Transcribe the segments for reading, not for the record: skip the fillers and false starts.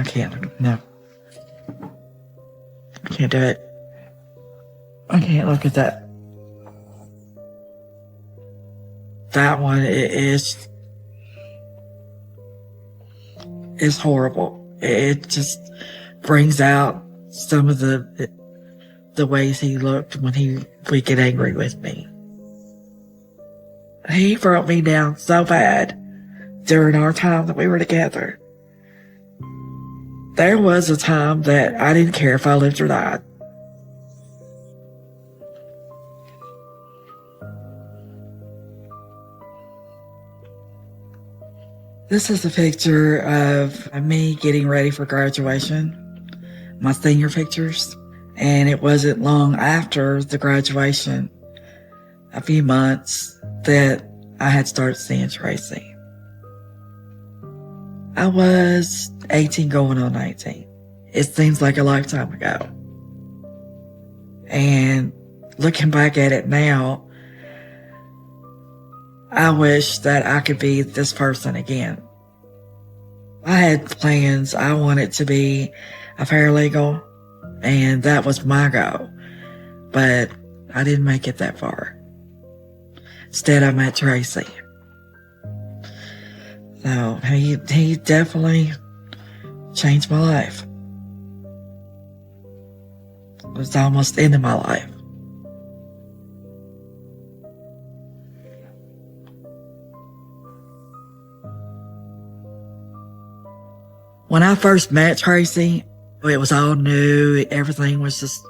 can't. No. I can't do it. I can't look at that. That one is horrible. It just brings out some of the ways he looked when he would get angry with me. He broke me down so bad during our time that we were together. There was a time that I didn't care if I lived or died. This is a picture of me getting ready for graduation, my senior pictures. And it wasn't long after the graduation, a few months, that I had started seeing Tracy. I was 18 going on 19. It seems like a lifetime ago. And looking back at it now, I wish that I could be this person again. I had plans. I wanted to be a paralegal, and that was my goal. But I didn't make it that far. Instead, I met Tracy. So he definitely changed my life. It was almost into my life. When I first met Tracy, it was all new. Everything was just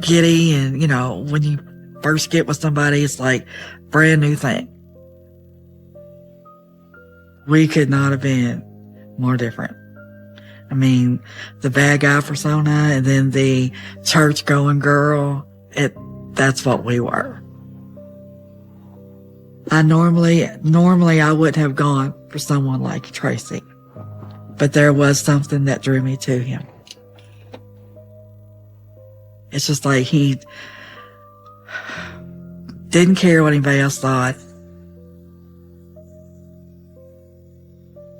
giddy. And, you know, when you first get with somebody, it's like brand new thing. We could not have been more different. I mean, the bad guy persona and then the church-going girl, that's what we were. Normally I wouldn't have gone for someone like Tracy. But there was something that drew me to him. It's just like he didn't care what anybody else thought.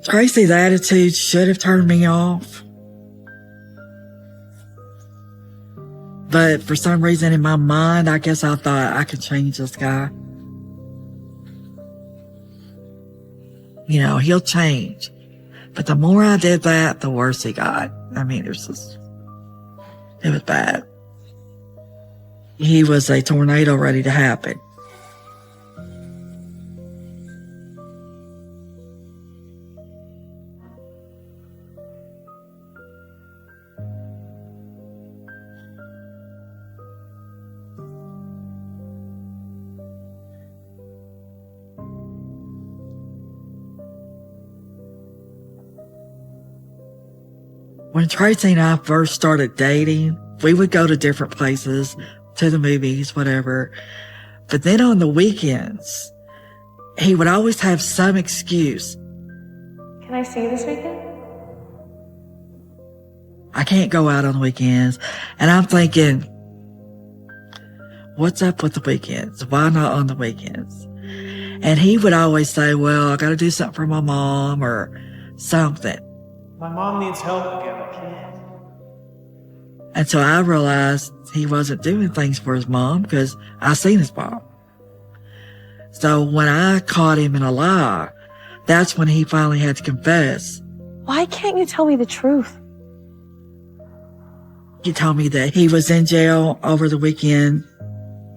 Tracy's attitude should have turned me off. But for some reason in my mind, I guess I thought I could change this guy. You know, he'll change. But the more I did that, the worse he got. I mean, it was bad. He was a tornado ready to happen. When Tracy and I first started dating, we would go to different places, to the movies, whatever. But then on the weekends, he would always have some excuse. Can I see you this weekend? I can't go out on the weekends. And I'm thinking, what's up with the weekends? Why not on the weekends? And he would always say, well, I got to do something for my mom or something. My mom needs help again. I can't. And so I realized he wasn't doing things for his mom because I seen his mom. So when I caught him in a lie, that's when he finally had to confess. Why can't you tell me the truth? He told me that he was in jail over the weekend.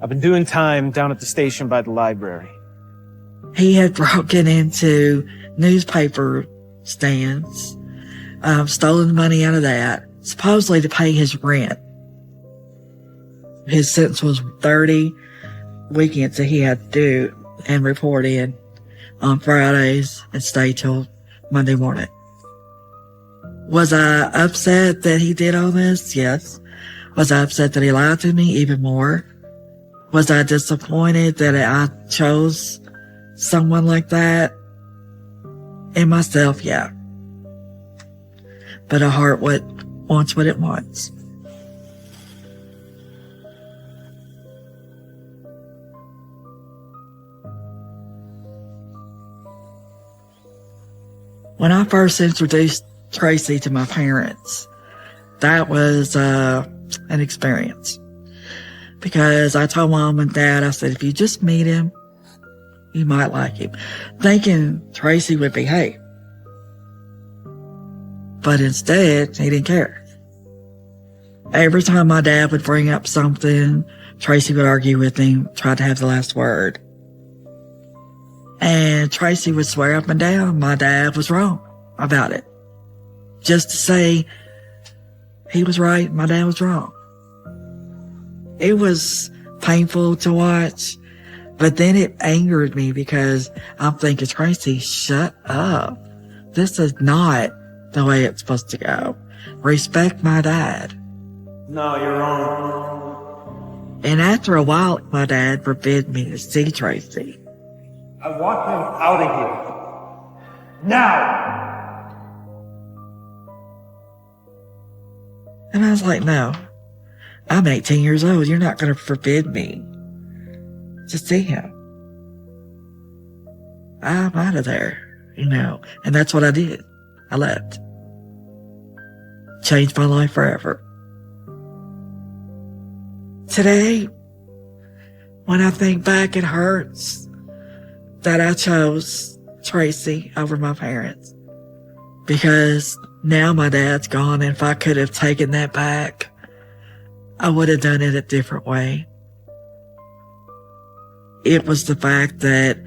I've been doing time down at the station by the library. He had broken into newspaper stands, stolen money out of that, supposedly to pay his rent. His sentence was 30 weekends that he had to do and report in on Fridays and stay till Monday morning. Was I upset that he did all this? Yes. Was I upset that he lied to me? Even more. Was I disappointed that I chose someone like that? In myself, yeah. But a heart wants what it wants. When I first introduced Tracy to my parents, that was an experience. Because I told Mom and Dad, I said, if you just meet him, you might like him. Thinking Tracy would behave. But instead, he didn't care. Every time my dad would bring up something, Tracy would argue with him, try to have the last word. And Tracy would swear up and down my dad was wrong about it. Just to say he was right, my dad was wrong. It was painful to watch, but then it angered me because I'm thinking, Tracy, shut up. This is not the way it's supposed to go. Respect my dad. No, you're wrong. And after a while, my dad forbid me to see Tracy. I want him out of here. Now! And I was like, no, I'm 18 years old. You're not going to forbid me to see him. I'm out of there, and that's what I did. I left. Changed my life forever. Today, when I think back, it hurts that I chose Tracy over my parents. Because now my dad's gone, and if I could have taken that back, I would have done it a different way. It was the fact that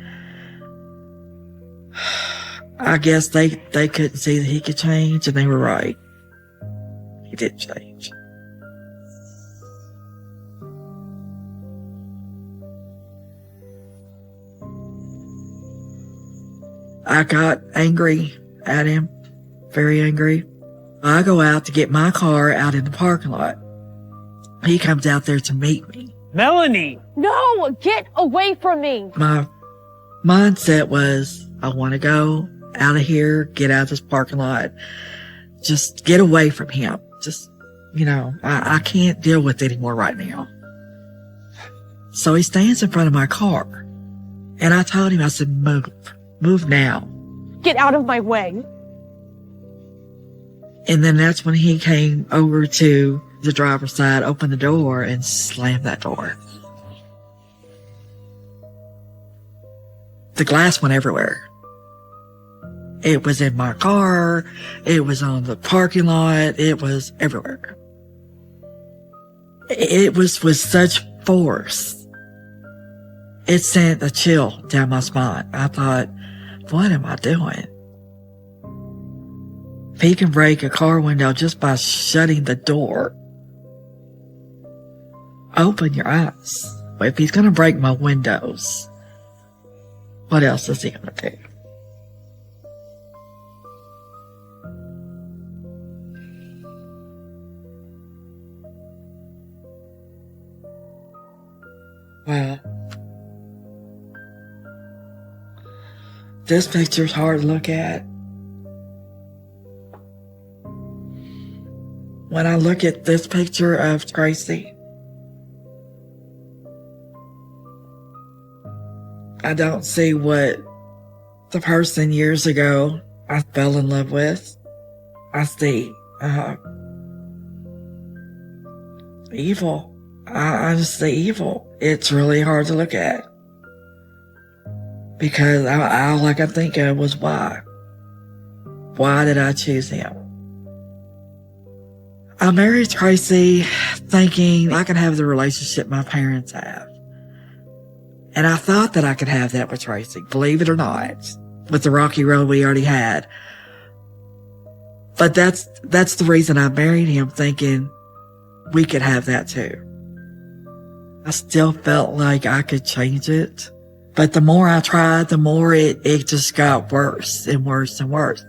I guess they couldn't see that he could change, and they were right. He did change. I got angry at him, very angry. I go out to get my car out in the parking lot. He comes out there to meet me. Melanie! No, get away from me. My mindset was, I want to go out of here, get out of this parking lot, just get away from him. Just, I can't deal with it anymore right now. So he stands in front of my car, and I told him, I said, move now. Get out of my way. And then that's when he came over to the driver's side, opened the door, and slammed that door. The glass went everywhere. It was in my car. It was on the parking lot. It was everywhere. It was with such force. It sent a chill down my spine. I thought, what am I doing? If he can break a car window just by shutting the door, open your eyes. If he's going to break my windows, what else is he going to do? Well, this picture's hard to look at. When I look at this picture of Tracy, I don't see what the person years ago I fell in love with. I see evil. I just see evil. It's really hard to look at. Because all I could think of was why. Why did I choose him? I married Tracy thinking I could have the relationship my parents have. And I thought that I could have that with Tracy, believe it or not, with the rocky road we already had. But that's the reason I married him, thinking we could have that too. I still felt like I could change it. But the more I tried, the more it just got worse and worse and worse.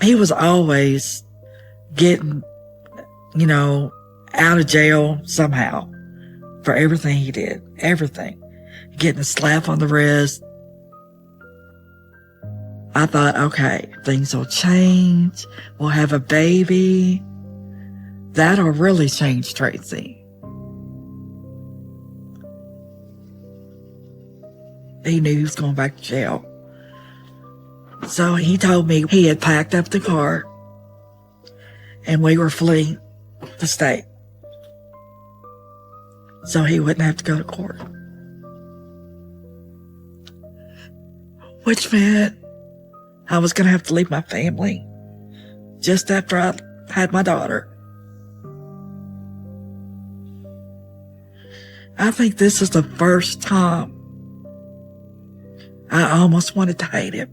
He was always getting, out of jail somehow for everything he did. Everything. Getting a slap on the wrist. I thought, okay, things will change. We'll have a baby. That'll really change Tracy. He knew he was going back to jail. So he told me he had packed up the car and we were fleeing the state so he wouldn't have to go to court. Which meant I was going to have to leave my family just after I had my daughter. I think this is the first time I almost wanted to hate him.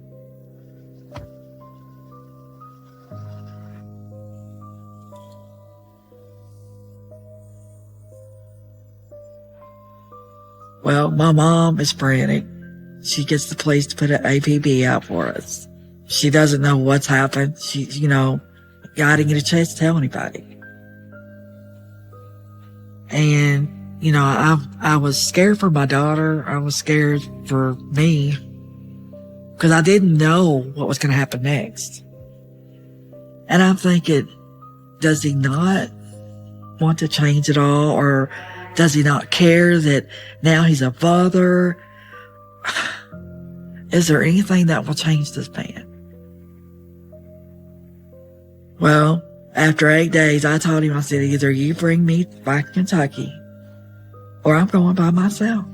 Well, my mom is frantic. She gets the police to put an APB out for us. She doesn't know what's happened. I didn't get a chance to tell anybody. And, I was scared for my daughter. I was scared for me because I didn't know what was going to happen next. And I'm thinking, does he not want to change it all? Or does he not care that now he's a father? Is there anything that will change this man? Well, after 8 days, I told him, I said, either you bring me back to Kentucky or I'm going by myself.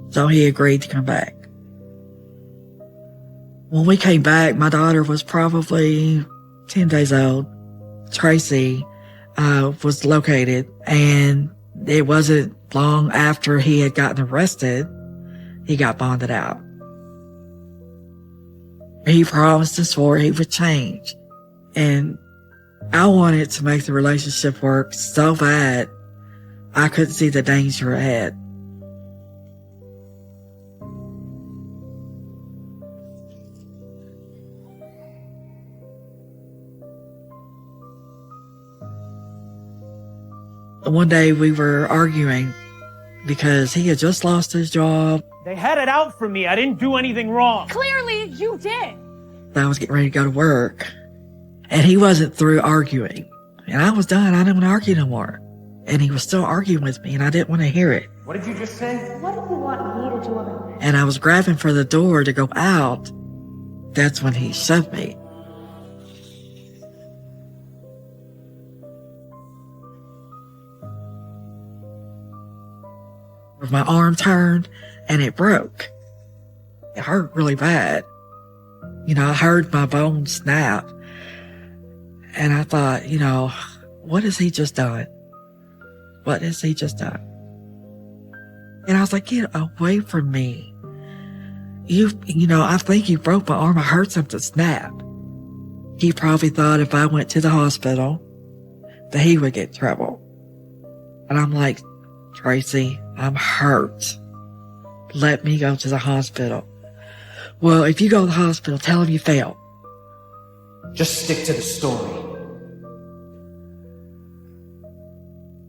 So he agreed to come back. When we came back, my daughter was probably 10 days old. Tracy was located, and it wasn't long after he had gotten arrested, he got bonded out. He promised and swore he would change. And I wanted to make the relationship work so bad, I couldn't see the danger ahead. One day we were arguing because he had just lost his job. They had it out for me. I didn't do anything wrong. Clearly, you did. I was getting ready to go to work, and he wasn't through arguing. And I was done. I didn't want to argue no more. And he was still arguing with me, and I didn't want to hear it. What did you just say? What do you want me to do about it? And I was grabbing for the door to go out. That's when he shoved me. My arm turned and it broke. It hurt really bad. I heard my bone snap. And I thought, what has he just done? What has he just done? And I was like, get away from me. I think you broke my arm. I heard something snap. He probably thought if I went to the hospital that he would get in trouble. And I'm like, Tracy, I'm hurt. Let me go to the hospital. Well, if you go to the hospital, tell him you fell. Just stick to the story.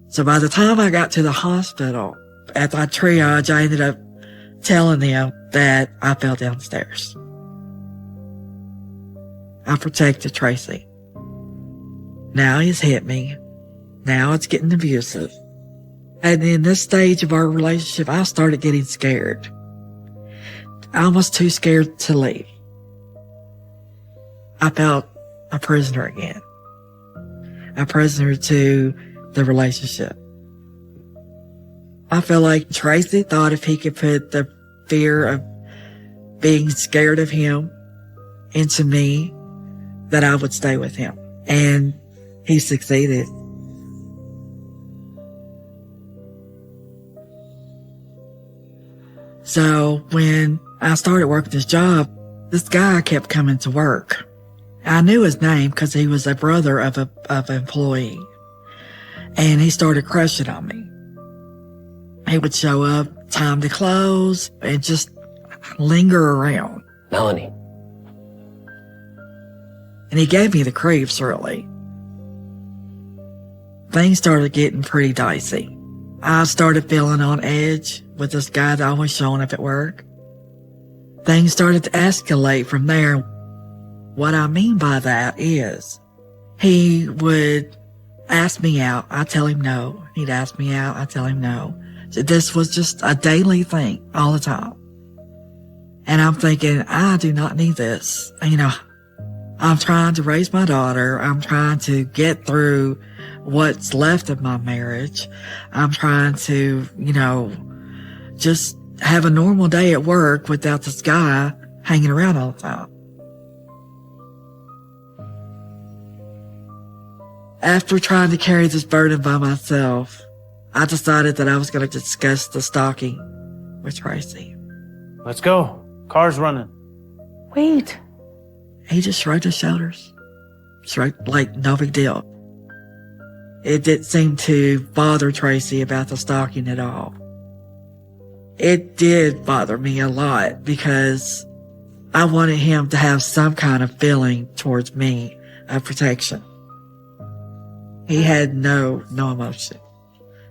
So by the time I got to the hospital, at my triage, I ended up telling them that I fell downstairs. I protected Tracy. Now he's hit me. Now it's getting abusive. And in this stage of our relationship, I started getting scared. I was too scared to leave. I felt a prisoner again. A prisoner to the relationship. I feel like Tracy thought if he could put the fear of being scared of him into me, that I would stay with him. And he succeeded. So when I started working this job, this guy kept coming to work. I knew his name because he was a brother of an employee. And he started crushing on me. He would show up, time to close, and just linger around. Melanie. And he gave me the creeps, really. Things started getting pretty dicey. I started feeling on edge with this guy that always showing up at work. Things started to escalate from there. What I mean by that is he would ask me out. I tell him no. He'd ask me out. I tell him no. So this was just a daily thing all the time. And I'm thinking, I do not need this. I'm trying to raise my daughter. I'm trying to get through what's left of my marriage. I'm trying to, just have a normal day at work without this guy hanging around all the time. After trying to carry this burden by myself, I decided that I was going to discuss the stalking with Tracy. Let's go. Car's running. Wait. He just shrugged his shoulders. Like no big deal. It didn't seem to bother Tracy about the stalking at all. It did bother me a lot because I wanted him to have some kind of feeling towards me of protection. He had no emotion.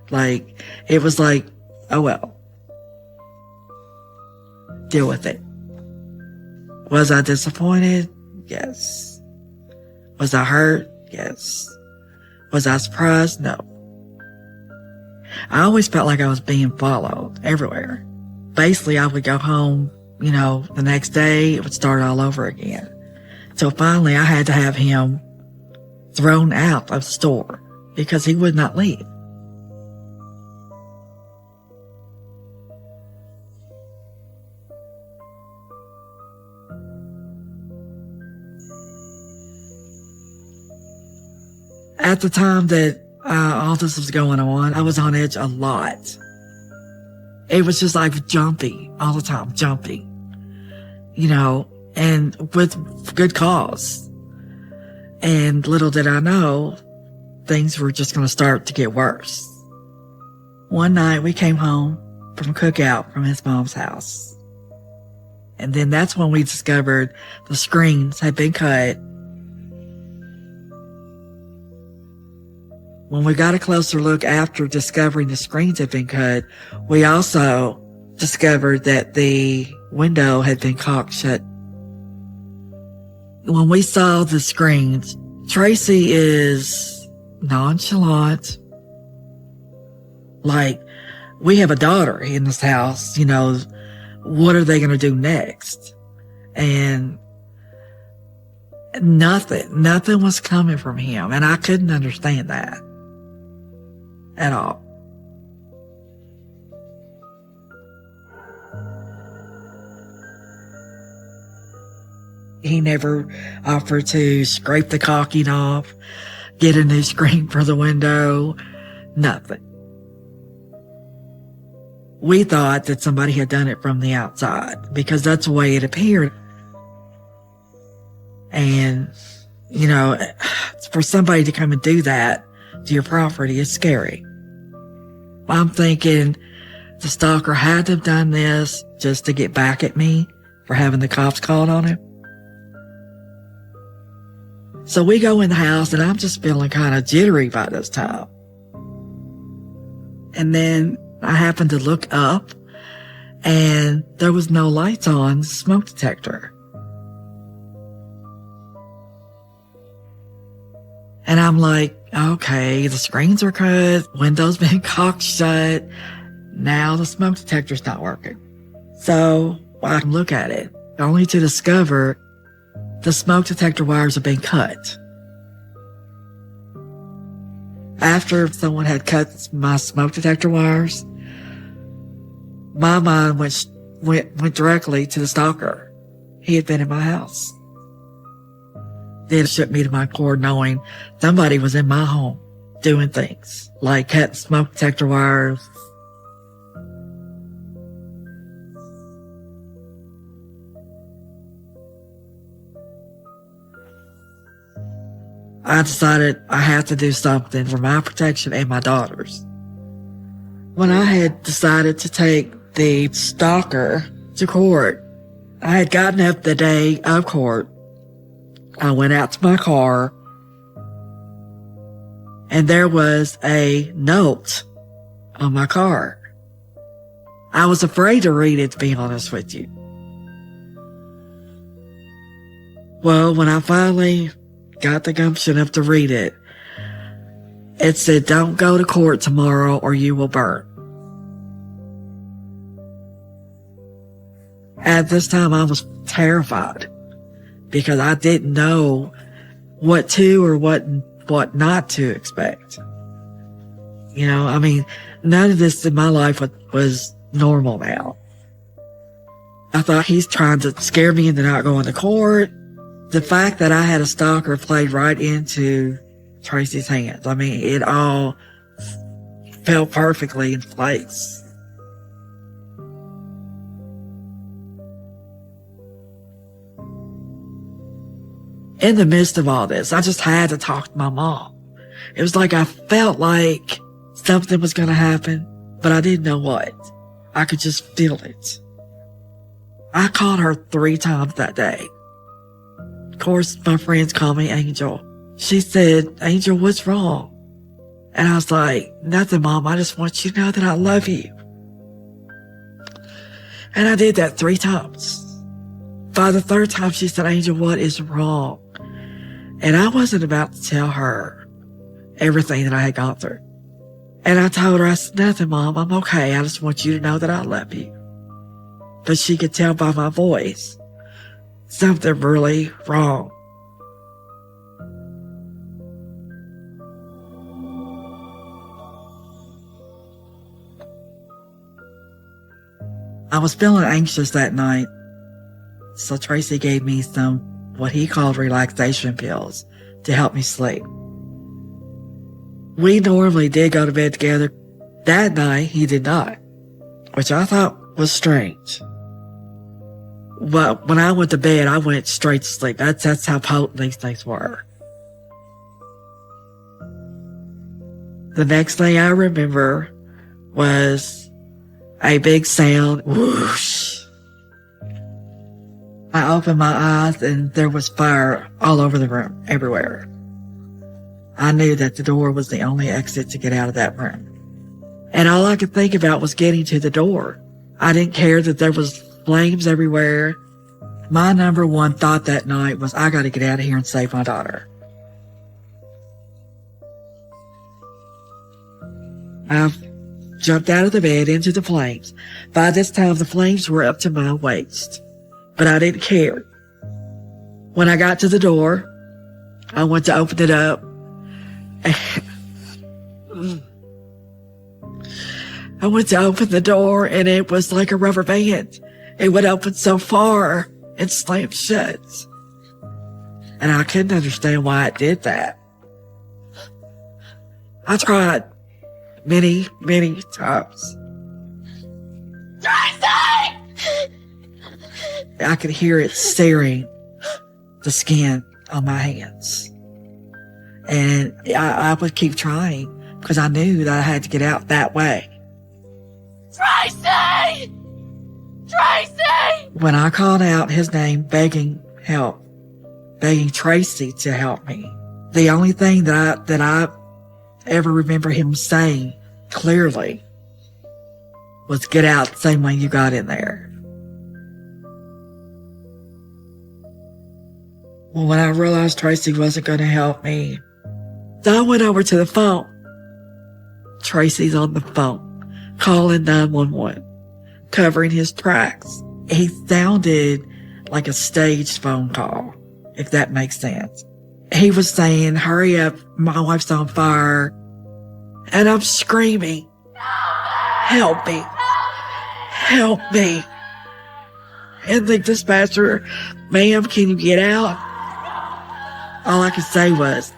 It was like, oh well. Deal with it. Was I disappointed? Yes. Was I hurt? Yes. Was I surprised? No. I always felt like I was being followed everywhere. Basically, I would go home, the next day, it would start all over again. So finally, I had to have him thrown out of the store because he would not leave. At the time that all this was going on, I was on edge a lot. It was just like jumpy all the time, jumpy, and with good cause. And little did I know, things were just going to start to get worse. One night we came home from a cookout from his mom's house. And then that's when we discovered the screens had been cut. When we got a closer look after discovering the screens had been cut, we also discovered that the window had been caulked shut. When we saw the screens, Tracy is nonchalant. We have a daughter in this house, what are they going to do next? And nothing was coming from him. And I couldn't understand that at all. He never offered to scrape the caulking off, get a new screen for the window, nothing. We thought that somebody had done it from the outside because that's the way it appeared. And, for somebody to come and do that to your property is scary. I'm thinking the stalker had to have done this just to get back at me for having the cops called on him. So we go in the house and I'm just feeling kind of jittery by this time. And then I happened to look up and there was no lights on the smoke detector. And I'm like, okay, the screens are cut, windows been caulked shut. Now the smoke detector's not working. So I look at it, only to discover the smoke detector wires have been cut. After someone had cut my smoke detector wires, my mind went directly to the stalker. He had been in my house. It shook me to my core knowing somebody was in my home doing things like cutting smoke detector wires. I decided I had to do something for my protection and my daughter's. When I had decided to take the stalker to court, I had gotten up the day of court. I went out to my car and there was a note on my car. I was afraid to read it, to be honest with you. Well, when I finally got the gumption up to read it, it said, "Don't go to court tomorrow or you will burn." At this time, I was terrified because I didn't know what to or what not to expect. You know, I mean, none of this in my life was normal now. I thought he's trying to scare me into not going to court. The fact that I had a stalker played right into Tracy's hands. I mean, it all fell perfectly in place. In the midst of all this, I just had to talk to my mom. It was like I felt like something was going to happen, but I didn't know what. I could just feel it. I called her 3 times that day. Of course, my friends call me Angel. She said, "Angel, what's wrong?" And I was like, "Nothing, Mom. I just want you to know that I love you." And I did that 3 times. By the 3rd time, she said, "Angel, what is wrong?" And I wasn't about to tell her everything that I had gone through. And I told her, I said, "Nothing, Mom. I'm okay. I just want you to know that I love you." But she could tell by my voice something really wrong. I was feeling anxious that night, so Tracy gave me some what he called relaxation pills to help me sleep. We normally did go to bed together. That night, he did not, which I thought was strange. But when I went to bed, I went straight to sleep. That's how potent these things were. The next thing I remember was a big sound, whoosh. I opened my eyes and there was fire all over the room, everywhere. I knew that the door was the only exit to get out of that room. And all I could think about was getting to the door. I didn't care that there was flames everywhere. My number one thought that night was, I got to get out of here and save my daughter. I jumped out of the bed into the flames. By this time, the flames were up to my waist, but I didn't care. When I got to the door, I went to open it up. I went to open the door and it was like a rubber band. It would open so far and slam shut. And I couldn't understand why it did that. I tried many, many times. Tracy! I could hear it searing the skin on my hands. And I would keep trying because I knew that I had to get out that way. Tracy! Tracy! When I called out his name, begging help, begging Tracy to help me, the only thing that I ever remember him saying clearly was, "Get out the same way you got in there." Well, when I realized Tracy wasn't going to help me, I went over to the phone. Tracy's on the phone, calling 911, covering his tracks. He sounded like a staged phone call, if that makes sense. He was saying, "Hurry up, my wife's on fire." And I'm screaming, "Help me, help me." And the dispatcher, "Ma'am, can you get out?" All I could say was,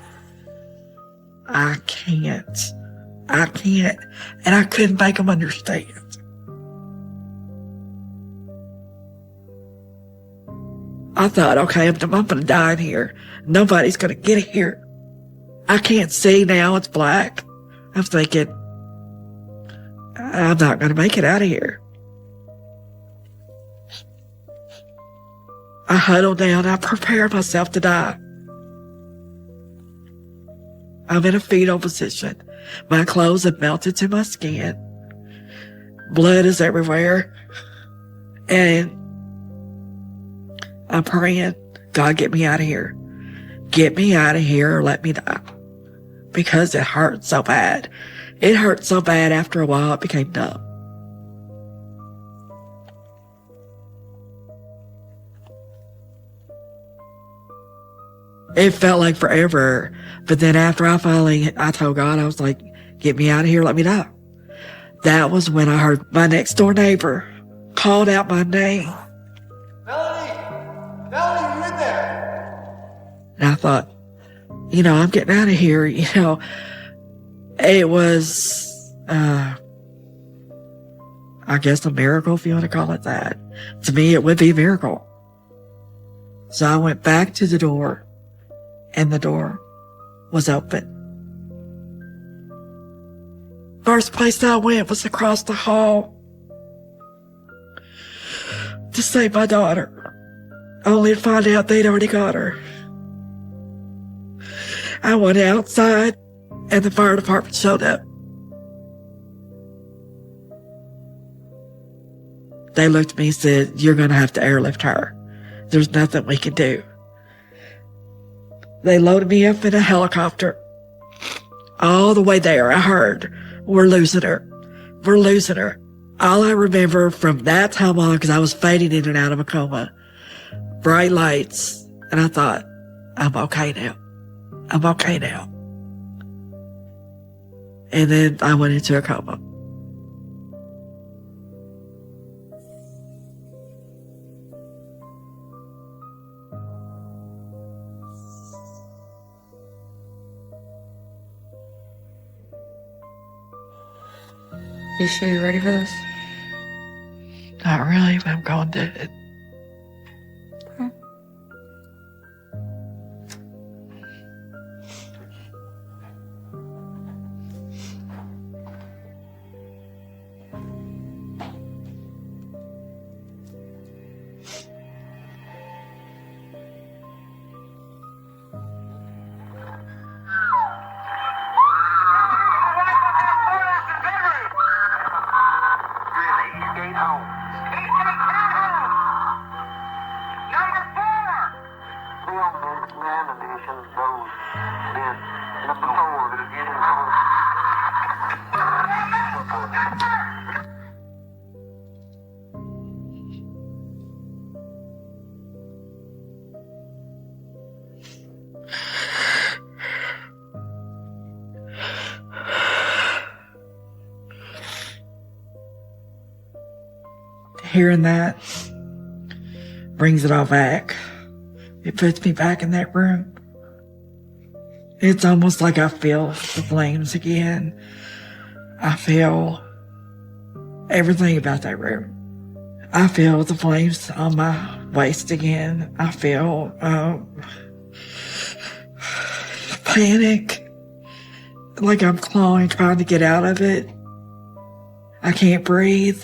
I can't. And I couldn't make him understand. I thought, okay, I'm going to die in here. Nobody's going to get here. I can't see now. It's black. I'm thinking, I'm not going to make it out of here. I huddled down. I prepared myself to die. I'm in a fetal position. My clothes have melted to my skin. Blood is everywhere. And I'm praying, God, get me out of here. Get me out of here or let me die. Because it hurt so bad. It hurt so bad after a while it became numb. It felt like forever. But then after I told God, I was like, get me out of here, let me die. That was when I heard my next door neighbor called out my name. Melanie, you in there? And I thought, I'm getting out of here. It was, I guess a miracle, if you want to call it that. To me, it would be a miracle. So I went back to the door, and the door was open. First place I went was across the hall to save my daughter, only to find out they'd already got her. I went outside, and the fire department showed up. They looked at me and said, you're going to have to airlift her. There's nothing we can do. They loaded me up in a helicopter. All the way there, I heard, we're losing her. We're losing her. All I remember from that time on, because I was fading in and out of a coma, bright lights, and I thought, I'm okay now. I'm okay now. And then I went into a coma. You sure you're ready for this? Not really, but I'm going to do it. Hearing that brings it all back. It puts me back in that room. It's almost like I feel the flames again. I feel everything about that room. I feel the flames on my waist again. I feel panic, like I'm clawing, trying to get out of it. I can't breathe.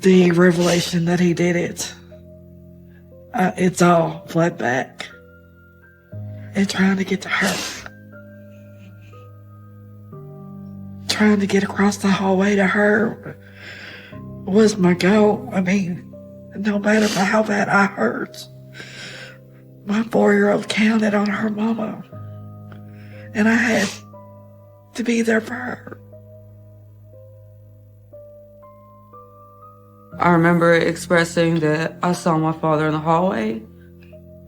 The revelation that he did it, it's all fled back. And trying to get to her. Trying to get across the hallway to her was my goal. I mean, no matter how bad I hurt, my 4-year-old counted on her mama. And I had to be there for her. I remember expressing that I saw my father in the hallway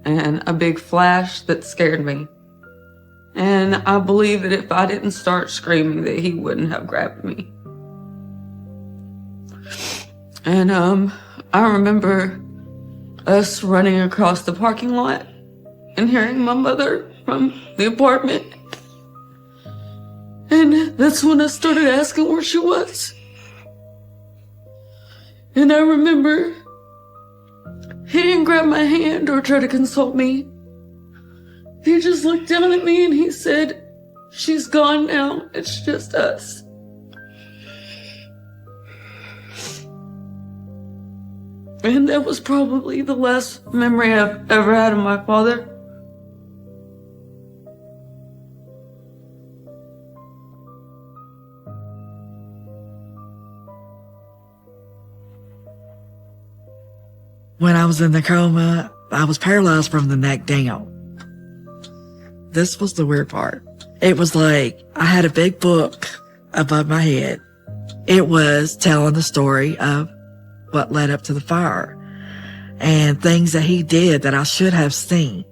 and a big flash that scared me. And I believe that if I didn't start screaming that he wouldn't have grabbed me. And I remember us running across the parking lot and hearing my mother from the apartment. And that's when I started asking where she was. And I remember he didn't grab my hand or try to console me. He just looked down at me and he said, "She's gone now. It's just us." And that was probably the last memory I've ever had of my father. When I was in the coma, I was paralyzed from the neck down. This was the weird part. It was like I had a big book above my head. It was telling the story of what led up to the fire and things that he did that I should have seen.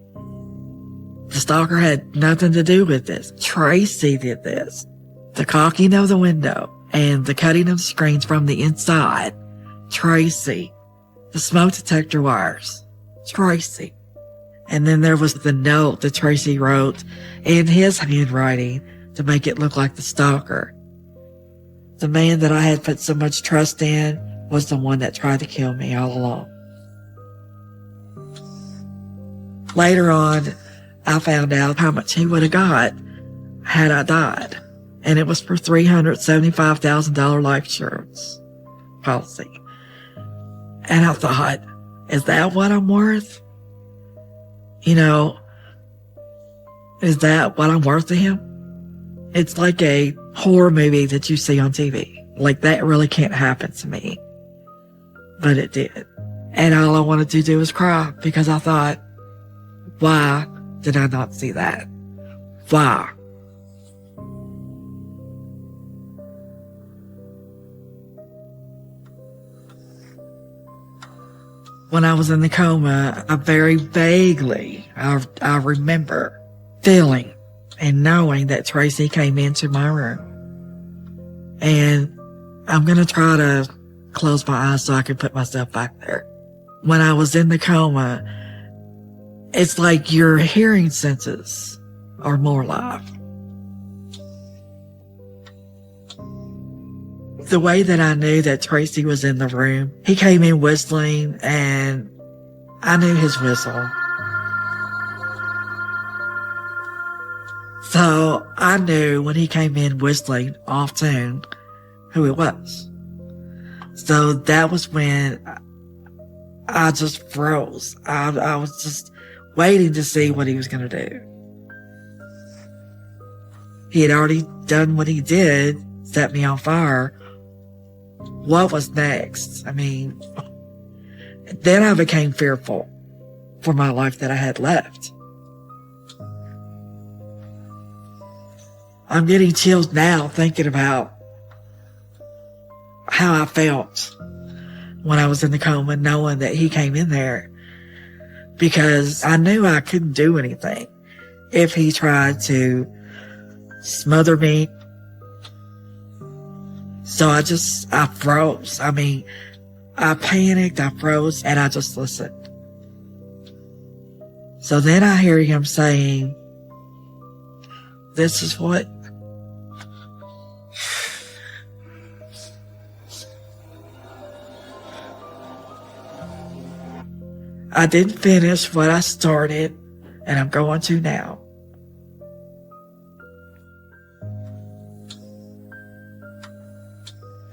The stalker had nothing to do with this. Tracy did this. The caulking of the window and the cutting of the screens from the inside. Tracy. The smoke detector wires. Tracy. And then there was the note that Tracy wrote in his handwriting to make it look like the stalker. The man that I had put so much trust in was the one that tried to kill me all along. Later on, I found out how much he would have got had I died. And it was for $375,000 life insurance policy. And I thought, is that what I'm worth? You know, is that what I'm worth to him? It's like a horror movie that you see on TV. Like, that really can't happen to me. But it did. And all I wanted to do was cry because I thought, why did I not see that? Why? When I was in the coma, I very vaguely, I remember feeling and knowing that Tracy came into my room. And I'm going to try to close my eyes so I can put myself back there. When I was in the coma, it's like your hearing senses are more alive. The way that I knew that Tracy was in the room, he came in whistling and I knew his whistle. So I knew when he came in whistling off tune who it was. So that was when I just froze. I was just waiting to see what he was going to do. He had already done what he did, set me on fire. What was next? I mean, then I became fearful for my life that I had left. I'm getting chills now thinking about how I felt when I was in the coma, knowing that he came in there, because I knew I couldn't do anything if he tried to smother me. So I froze. I mean, I panicked, I froze, and I just listened. So then I hear him saying, "This is what I didn't finish what I started, and I'm going to now."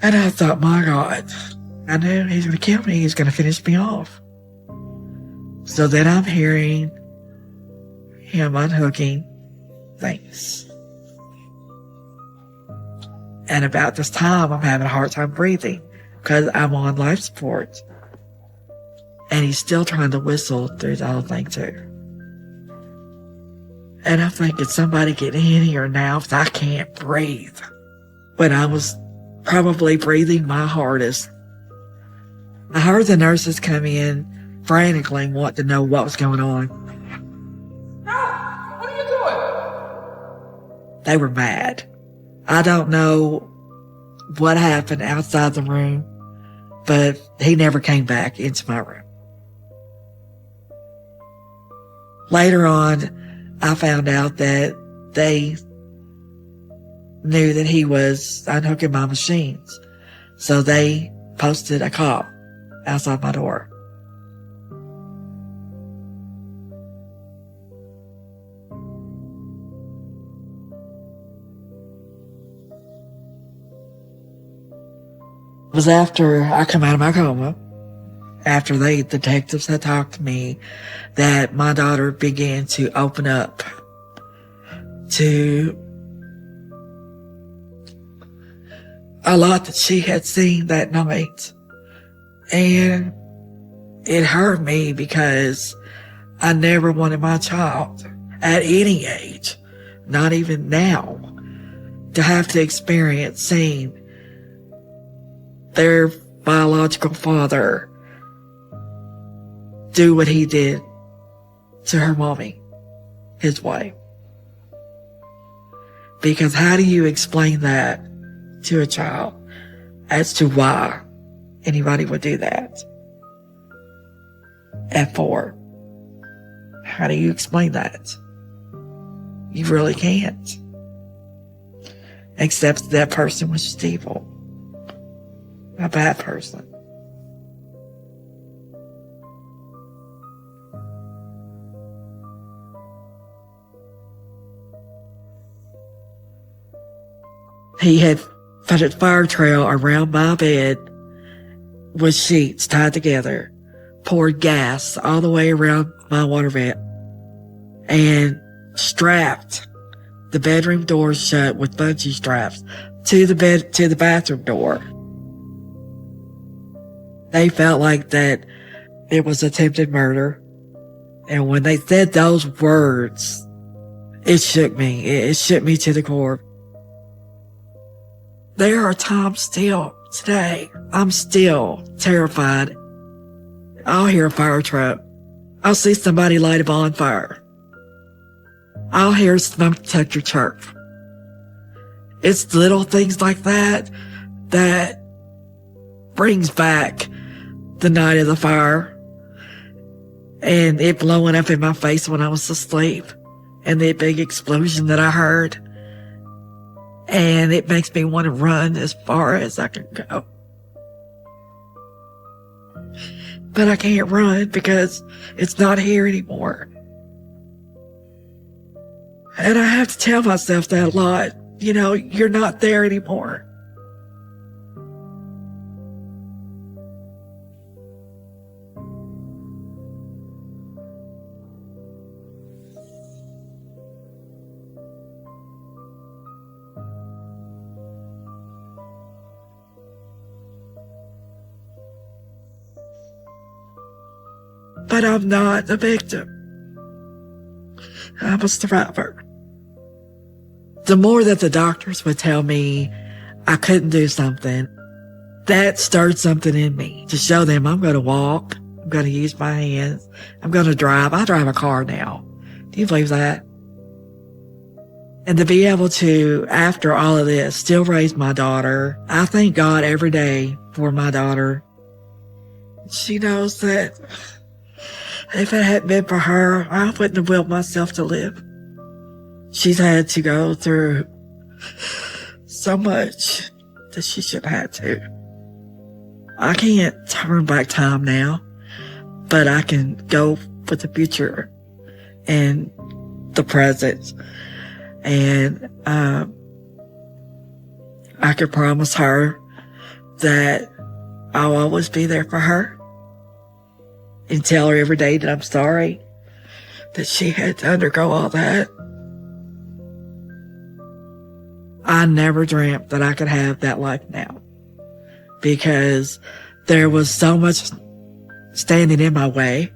And I thought, my God, I knew he's going to kill me. He's going to finish me off. So then I'm hearing him unhooking things. And about this time, I'm having a hard time breathing because I'm on life support. And he's still trying to whistle through the whole thing too. And I'm thinking, somebody get in here now because I can't breathe. When I was probably breathing my hardest, I heard the nurses come in frantically wanting to know what was going on. What are you doing? They were mad. I don't know what happened outside the room, but he never came back into my room. Later on, I found out that they knew that he was unhooking my machines. So they posted a cop outside my door. It was after I come out of my coma, after the detectives had talked to me, that my daughter began to open up to a lot that she had seen that night. And it hurt me because I never wanted my child at any age, not even now, to have to experience seeing their biological father do what he did to her mommy, his wife. Because how do you explain that to a child as to why anybody would do that at 4? How do you explain that? You really can't. Except that person was just evil. A bad person. He had put a fire trail around my bed with sheets tied together, poured gas all the way around my water vent, and strapped the bedroom door shut with bungee straps to the bathroom door. They felt like that it was attempted murder. And when they said those words, it shook me. It shook me to the core. There are times still today, I'm still terrified. I'll hear a fire truck. I'll see somebody light a bonfire. I'll hear smoke detector chirp. It's little things like that that brings back the night of the fire and it blowing up in my face when I was asleep and the big explosion that I heard. And it makes me want to run as far as I can go. But I can't run because it's not here anymore. And I have to tell myself that a lot. You know, you're not there anymore. But I'm not a victim. I'm a survivor. The more that the doctors would tell me I couldn't do something, that stirred something in me to show them I'm going to walk. I'm going to use my hands. I'm going to drive. I drive a car now. Do you believe that? And to be able to, after all of this, still raise my daughter. I thank God every day for my daughter. She knows that if it hadn't been for her, I wouldn't have willed myself to live. She's had to go through so much that she shouldn't have to. I can't turn back time now, but I can go for the future and the present. And I can promise her that I'll always be there for her. And tell her every day that I'm sorry that she had to undergo all that. I never dreamt that I could have that life now because there was so much standing in my way.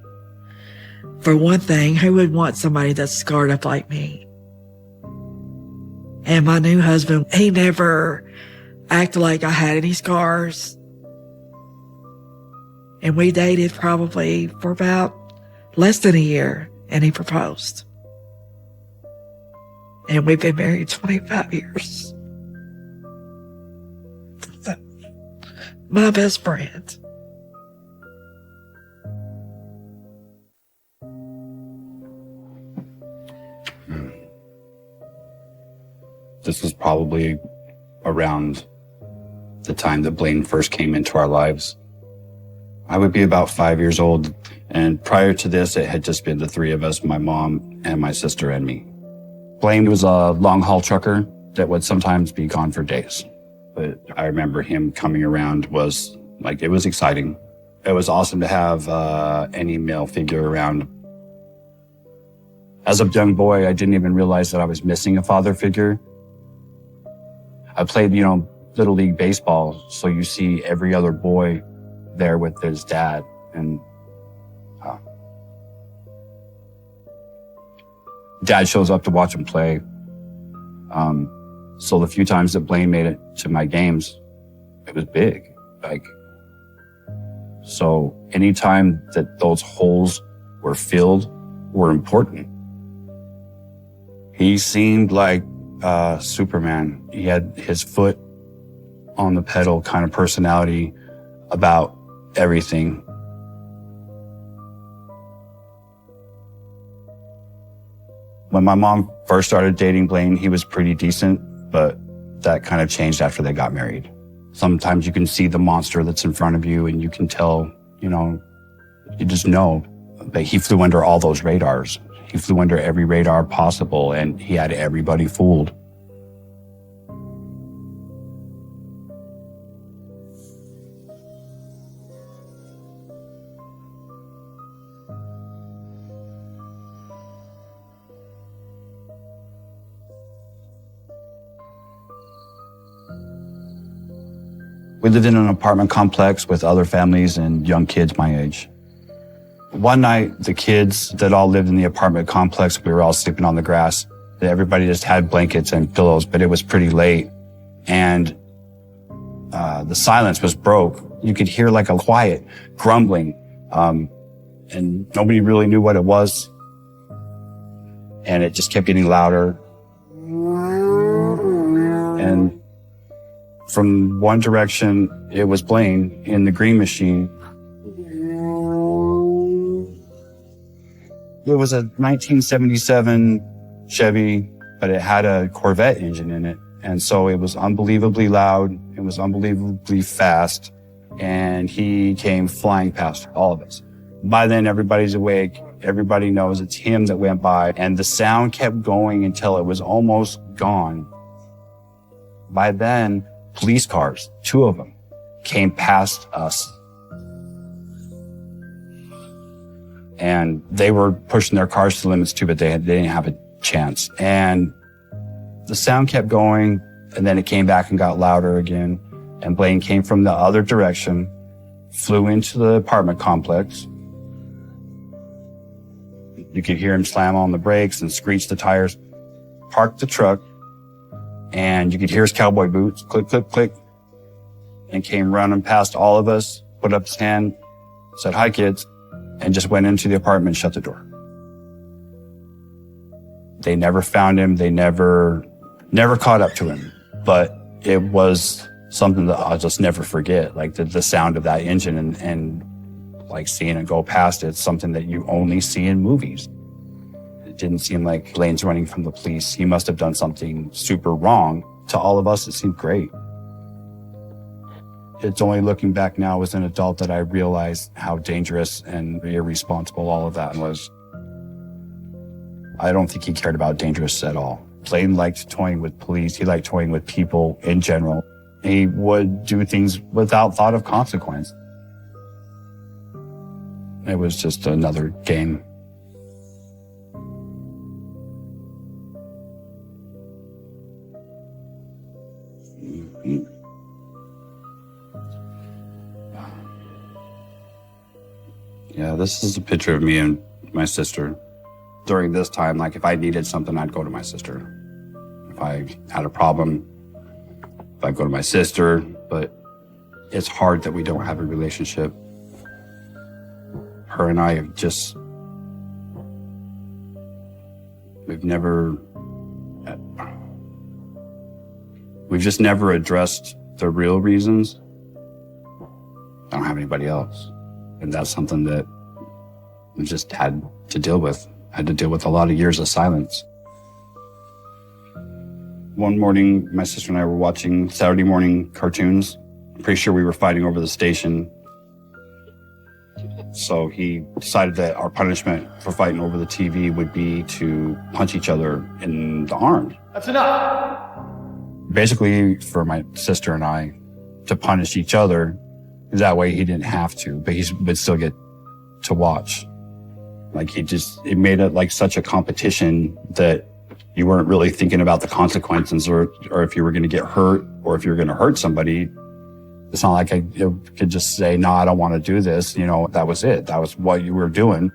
For one thing, who would want somebody that's scarred up like me? And my new husband, he never acted like I had any scars. And we dated probably for about less than a year, and he proposed. And we've been married 25 years. My best friend. This was probably around the time that Blaine first came into our lives. I would be about 5 years old, and prior to this, it had just been the three of us, my mom and my sister and me. Blaine was a long-haul trucker that would sometimes be gone for days. But I remember him coming around was, like, it was exciting. It was awesome to have any male figure around. As a young boy, I didn't even realize that I was missing a father figure. I played, Little League baseball, so you see every other boy there with his dad. And Dad shows up to watch him play. So the few times that Blaine made it to my games, it was big. So anytime that those holes were filled were important. He seemed like Superman. He had his foot on the pedal kind of personality about everything. When my mom first started dating Blaine, he was pretty decent, but that kind of changed after they got married. Sometimes you can see the monster that's in front of you and you can tell, you just know. But he flew under all those radars. He flew under every radar possible and he had everybody fooled. We lived in an apartment complex with other families and young kids my age. One night, the kids that all lived in the apartment complex, we were all sleeping on the grass. Everybody just had blankets and pillows, but it was pretty late. And the silence was broke. You could hear like a quiet grumbling, and nobody really knew what it was. And it just kept getting louder. And from one direction, it was Blaine in the green machine. It was a 1977 Chevy, but it had a Corvette engine in it. And so it was unbelievably loud. It was unbelievably fast. And he came flying past all of us. By then, everybody's awake. Everybody knows it's him that went by. And the sound kept going until it was almost gone. By then, police cars, 2 of them, came past us. And they were pushing their cars to the limits too, but they didn't have a chance. And the sound kept going, and then it came back and got louder again. And Blaine came from the other direction, flew into the apartment complex. You could hear him slam on the brakes and screech the tires, parked the truck, and you could hear his cowboy boots, click, click, click, and came running past all of us, put up his hand, said, "Hi, kids," and just went into the apartment and shut the door. They never found him. They never caught up to him. But it was something that I'll just never forget, like the sound of that engine and like seeing it go past. It's something that you only see in movies. It didn't seem like Blaine's running from the police. He must have done something super wrong. To all of us, it seemed great. It's only looking back now as an adult that I realized how dangerous and irresponsible all of that was. I don't think he cared about dangerous at all. Blaine liked toying with police. He liked toying with people in general. He would do things without thought of consequence. It was just another game. Yeah, this is a picture of me and my sister. During this time, like if I needed something, I'd go to my sister. If I had a problem, I'd go to my sister, but it's hard that we don't have a relationship. Her and I have just, we've just never addressed the real reasons. I don't have anybody else. And that's something that we just had to deal with. I had to deal with a lot of years of silence. One morning, my sister and I were watching Saturday morning cartoons. I'm pretty sure we were fighting over the station. So he decided that our punishment for fighting over the TV would be to punch each other in the arm. That's enough. Basically, for my sister and I to punish each other. That way he didn't have to, but he would still get to watch. Like it made it like such a competition that you weren't really thinking about the consequences or if you were going to get hurt or if you were going to hurt somebody. It's not like I could just say, no, I don't want to do this. You know, that was it. That was what you were doing.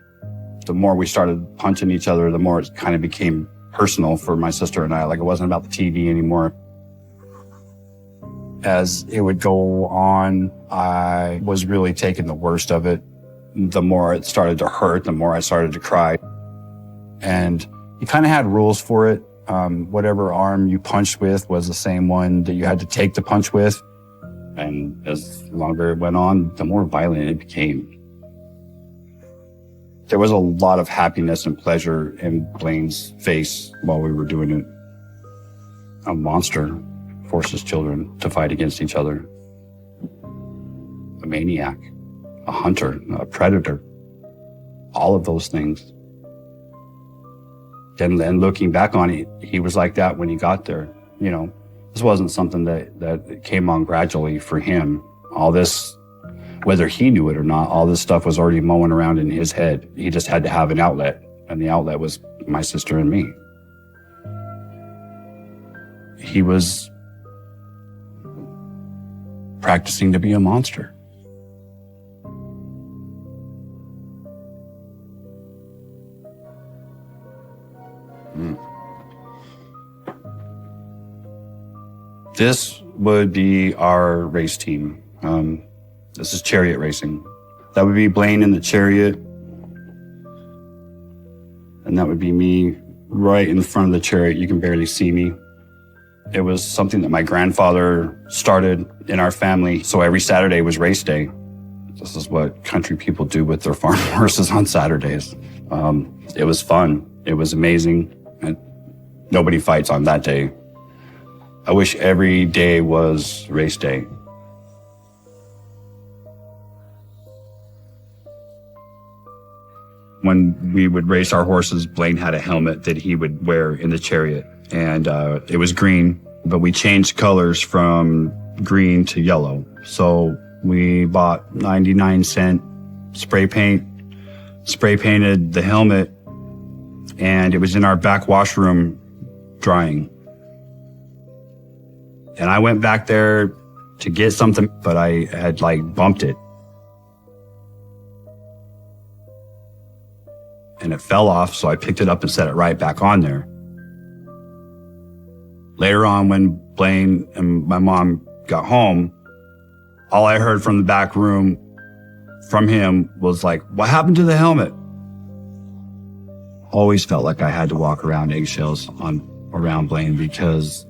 The more we started punching each other, the more it kind of became personal for my sister and I. Like, it wasn't about the TV anymore. As it would go on, I was really taking the worst of it. The more it started to hurt, the more I started to cry. And you kind of had rules for it. Whatever arm you punched with was the same one that you had to take the punch with. And as longer it went on, the more violent it became. There was a lot of happiness and pleasure in Blaine's face while we were doing it. A monster forces children to fight against each other. A maniac, a hunter, a predator, all of those things. And then looking back on it, he was like that when he got there. You know, this wasn't something that came on gradually for him. All this, whether he knew it or not, all this stuff was already mowing around in his head. He just had to have an outlet, and the outlet was my sister and me. He was practicing to be a monster. This would be our race team. This is chariot racing. That would be Blaine in the chariot. And that would be me right in front of the chariot. You can barely see me. It was something that my grandfather started in our family. So every Saturday was race day. This is what country people do with their farm horses on Saturdays. It was fun. It was amazing. And nobody fights on that day. I wish every day was race day. When we would race our horses, Blaine had a helmet that he would wear in the chariot. And it was green, but we changed colors from green to yellow. So we bought 99-cent spray paint, spray painted the helmet, and it was in our back washroom drying. And I went back there to get something, but I had bumped it. And it fell off, so I picked it up and set it right back on there. Later on, when Blaine and my mom got home, all I heard from the back room from him was like, "What happened to the helmet?" Always felt like I had to walk around eggshells around Blaine because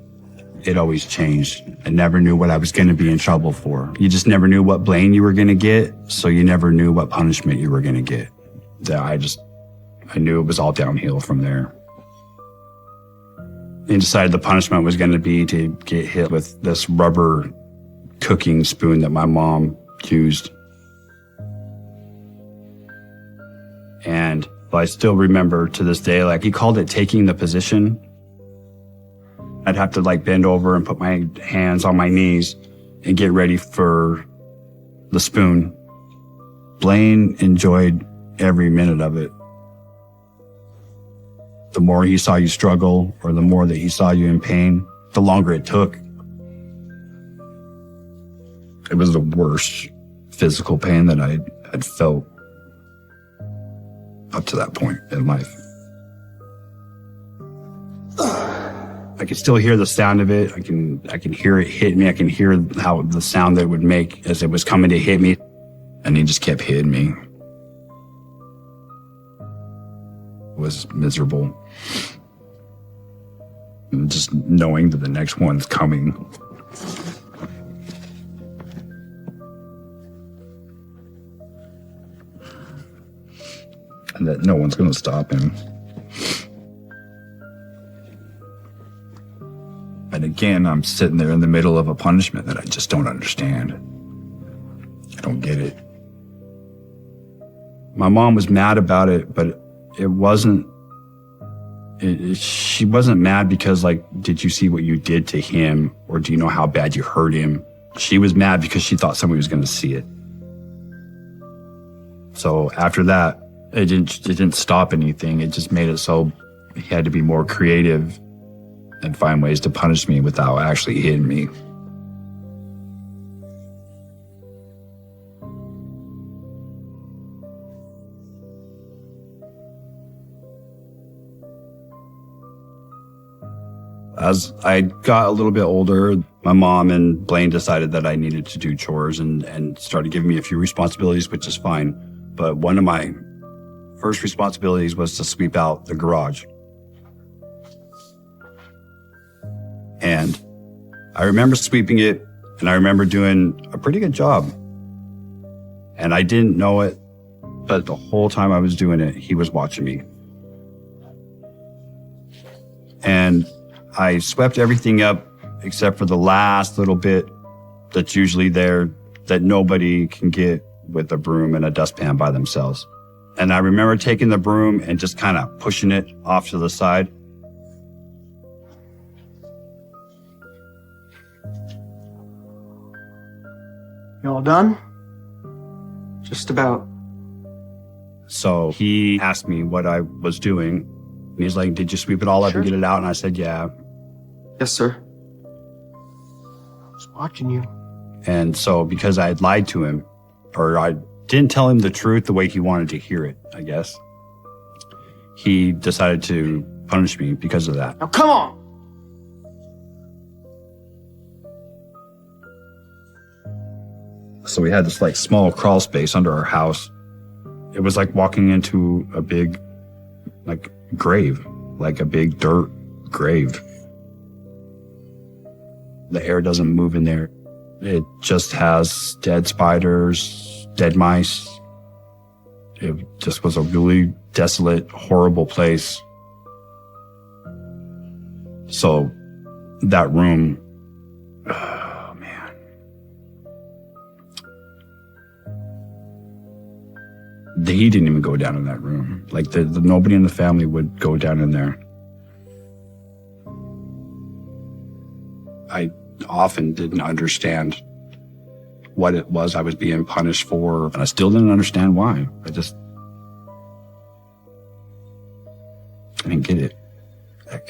it always changed. I never knew what I was going to be in trouble for. You just never knew what Blaine you were going to get, so you never knew what punishment you were going to get. I knew it was all downhill from there. And decided the punishment was going to be to get hit with this rubber cooking spoon that my mom used. And I still remember to this day, he called it taking the position. I'd have to bend over and put my hands on my knees and get ready for the spoon. Blaine enjoyed every minute of it. The more he saw you struggle, or the more that he saw you in pain, the longer it took. It was the worst physical pain that I had felt up to that point in life. I can still hear the sound of it. I can hear it hit me. I can hear how the sound that it would make as it was coming to hit me. And he just kept hitting me. It was miserable. And just knowing that the next one's coming. And that no one's going to stop him. And again, I'm sitting there in the middle of a punishment that I just don't understand. I don't get it. My mom was mad about it, but it wasn't, she wasn't mad because did you see what you did to him? Or do you know how bad you hurt him? She was mad because she thought somebody was going to see it. So after that, it didn't stop anything. It just made it so he had to be more creative and find ways to punish me without actually hitting me. As I got a little bit older, my mom and Blaine decided that I needed to do chores and started giving me a few responsibilities, which is fine. But one of my first responsibilities was to sweep out the garage. And I remember sweeping it, and I remember doing a pretty good job. And I didn't know it, but the whole time I was doing it, he was watching me. And I swept everything up except for the last little bit that's usually there that nobody can get with a broom and a dustpan by themselves. And I remember taking the broom and just kind of pushing it off to the side. You all done? Just about. So he asked me what I was doing. And he's like, did you sweep it all up and get it out? And I said, yeah. Yes, sir. I was watching you. And so because I had lied to him, or I didn't tell him the truth the way he wanted to hear it, I guess, he decided to punish me because of that. Now come on! So we had this like small crawl space under our house. It was like walking into a big like grave, like a big dirt grave. The air doesn't move in there. It just has dead spiders, dead mice. It just was a really desolate, horrible place. So that room, oh man. He didn't even go down in that room. Like nobody in the family would go down in there. I often didn't understand what it was I was being punished for, and I still didn't understand why. I didn't get it. Like,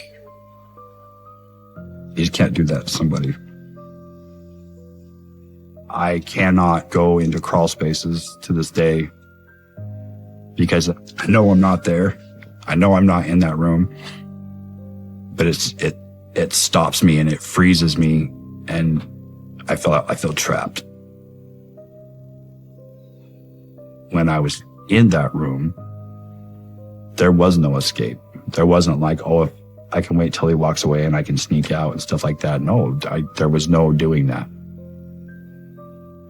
you just can't do that to somebody. I cannot go into crawl spaces to this day because I know I'm not there. I know I'm not in that room, but it stops me and it freezes me, and I feel trapped. When I was in that room, there was no escape. There wasn't like, oh, if I can wait till he walks away and I can sneak out and stuff like that. No, there was no doing that.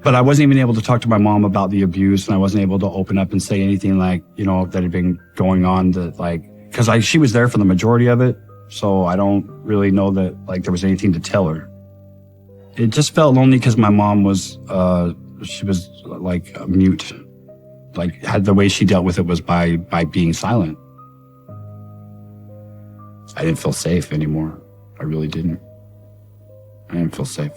But I wasn't even able to talk to my mom about the abuse, and I wasn't able to open up and say anything like, that had been going on, that because she was there for the majority of it. So I don't really know that there was anything to tell her. It just felt lonely because my mom was, she was mute. The way she dealt with it was by being silent. I didn't feel safe anymore. I really didn't. I didn't feel safe.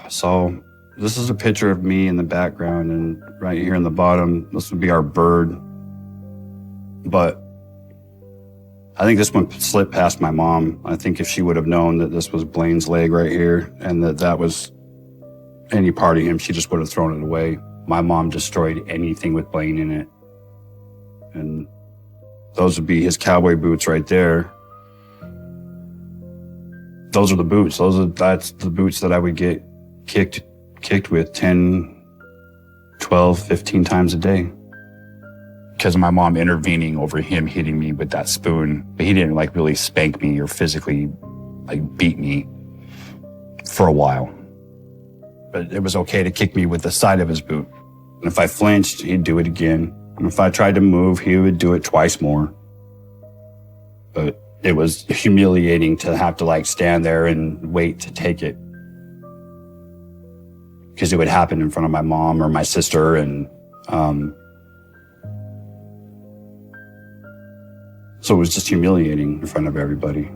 So this is a picture of me in the background, and right here in the bottom, this would be our bird. But I think this one slipped past my mom. I think if she would have known that this was Blaine's leg right here and that was any part of him, she just would have thrown it away. My mom destroyed anything with Blaine in it. And those would be his cowboy boots right there. Those are the boots. That's the boots that I would get kicked with 10, 12, 15 times a day. Because of my mom intervening over him hitting me with that spoon. But he didn't really spank me or physically beat me for a while. But it was okay to kick me with the side of his boot. And if I flinched, he'd do it again. And if I tried to move, he would do it twice more. But it was humiliating to have to stand there and wait to take it. Because it would happen in front of my mom or my sister, and so it was just humiliating in front of everybody.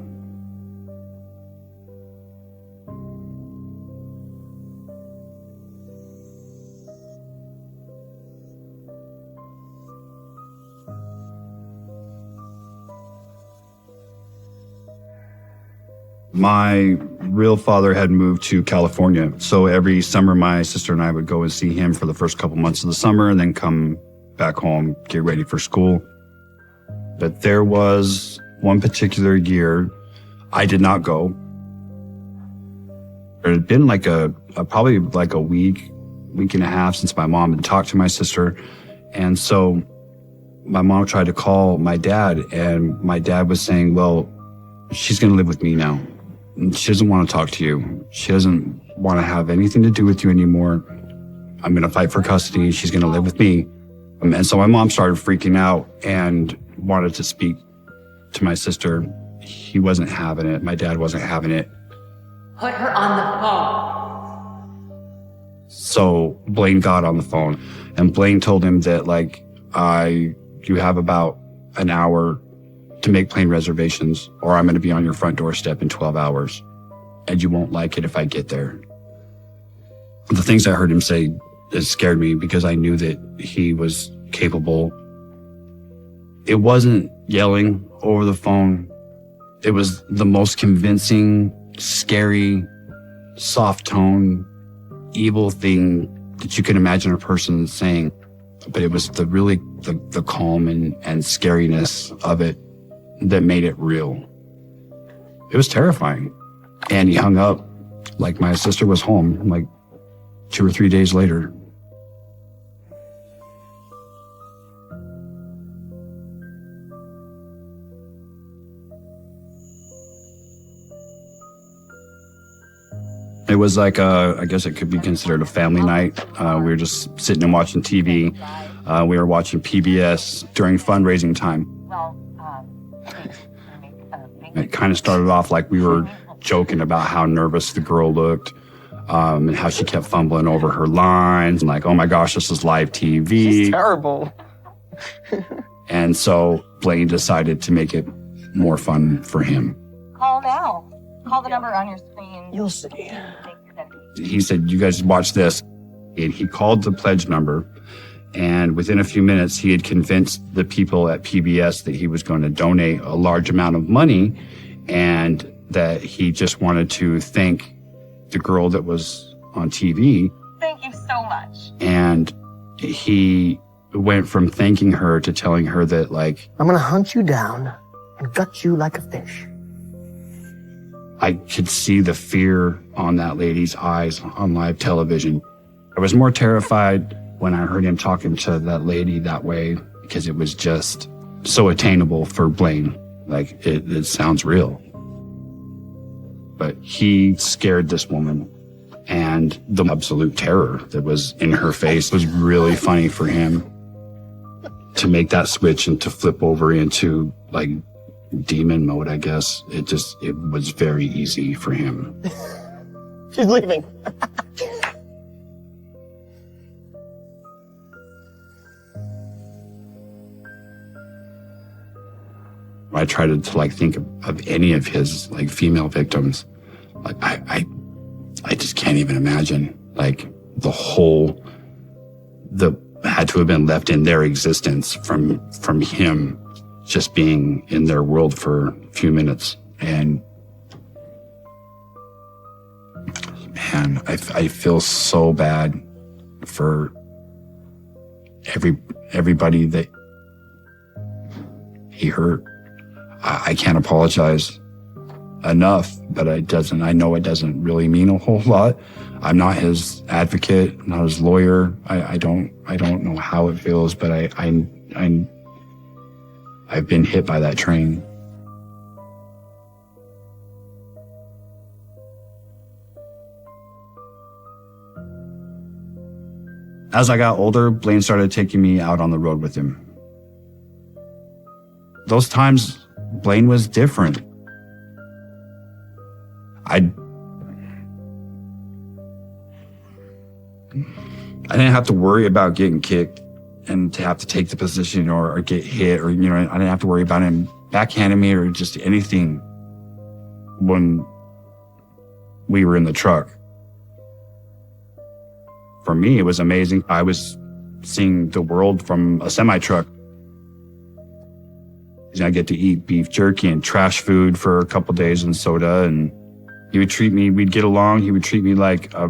My real father had moved to California. So every summer, my sister and I would go and see him for the first couple months of the summer and then come back home, get ready for school. But there was one particular year I did not go. It had been like probably like a week and a half since my mom had talked to my sister. And so my mom tried to call my dad, and my dad was saying, well, she's going to live with me now. She doesn't want to talk to you. She doesn't want to have anything to do with you anymore. I'm going to fight for custody. She's going to live with me. And so my mom started freaking out and wanted to speak to my sister. He wasn't having it. My dad wasn't having it. Put her on the phone. So Blaine got on the phone, and Blaine told him that, like, you have about an hour to make plane reservations, or I'm going to be on your front doorstep in 12 hours, and you won't like it if I get there. The things I heard him say, it scared me because I knew that he was capable. It wasn't yelling over the phone. It was the most convincing, scary, soft tone, evil thing that you can imagine a person saying. But it was the calm and scariness of it that made it real. It was terrifying. And he hung up like my sister was home like 2 or 3 days later. It was like I guess it could be considered a family night. We were just sitting and watching TV. We were watching PBS during fundraising time. It kind of started off like we were joking about how nervous the girl looked, and how she kept fumbling over her lines, and like, oh my gosh, this is live TV. She's terrible. And so Blaine decided to make it more fun for him. Call now. Call the number on your screen. You'll see. He said, you guys watch this. And he called the pledge number. And within a few minutes, he had convinced the people at PBS that he was going to donate a large amount of money, and that he just wanted to thank the girl that was on TV. Thank you so much. And he went from thanking her to telling her that, like, I'm going to hunt you down and gut you like a fish. I could see the fear on that lady's eyes on live television. I was more terrified when I heard him talking to that lady that way, because it was just so attainable for Blaine. Like, it sounds real. But he scared this woman, and the absolute terror that was in her face was really funny for him to make that switch and to flip over into, like, demon mode, I guess. It was very easy for him. She's leaving. I tried to like think of any of his like female victims. Like I just can't even imagine like the whole that had to have been left in their existence from him just being in their world for a few minutes. And man, I feel so bad for everybody that he hurt. I can't apologize enough, but I know it doesn't really mean a whole lot. I'm not his advocate, not his lawyer. I don't know how it feels, but I've been hit by that train. As I got older, Blaine started taking me out on the road with him. Those times, Blaine was different. I didn't have to worry about getting kicked and to have to take the position or get hit, or, you know, I didn't have to worry about him backhanding me or just anything when we were in the truck. For me, it was amazing. I was seeing the world from a semi-truck. I get to eat beef jerky and trash food for a couple days and soda, and He would treat me, we'd get along. He would treat me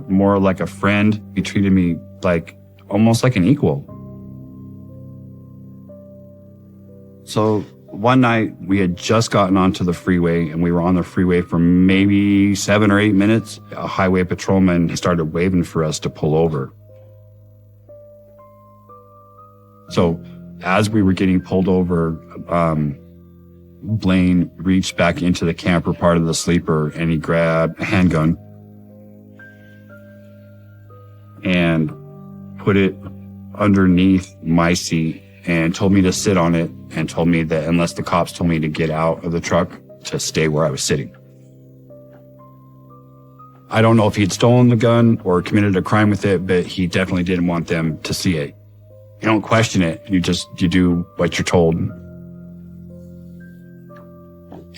more like a friend. He treated me almost like an equal. So one night we had just gotten onto the freeway and we were on the freeway for maybe 7 or 8 minutes. A highway patrolman started waving for us to pull over. So as we were getting pulled over, Blaine reached back into the camper part of the sleeper and he grabbed a handgun and put it underneath my seat and told me to sit on it and told me that unless the cops told me to get out of the truck, to stay where I was sitting. I don't know if he'd stolen the gun or committed a crime with it, but he definitely didn't want them to see it. You don't question it. You do what you're told.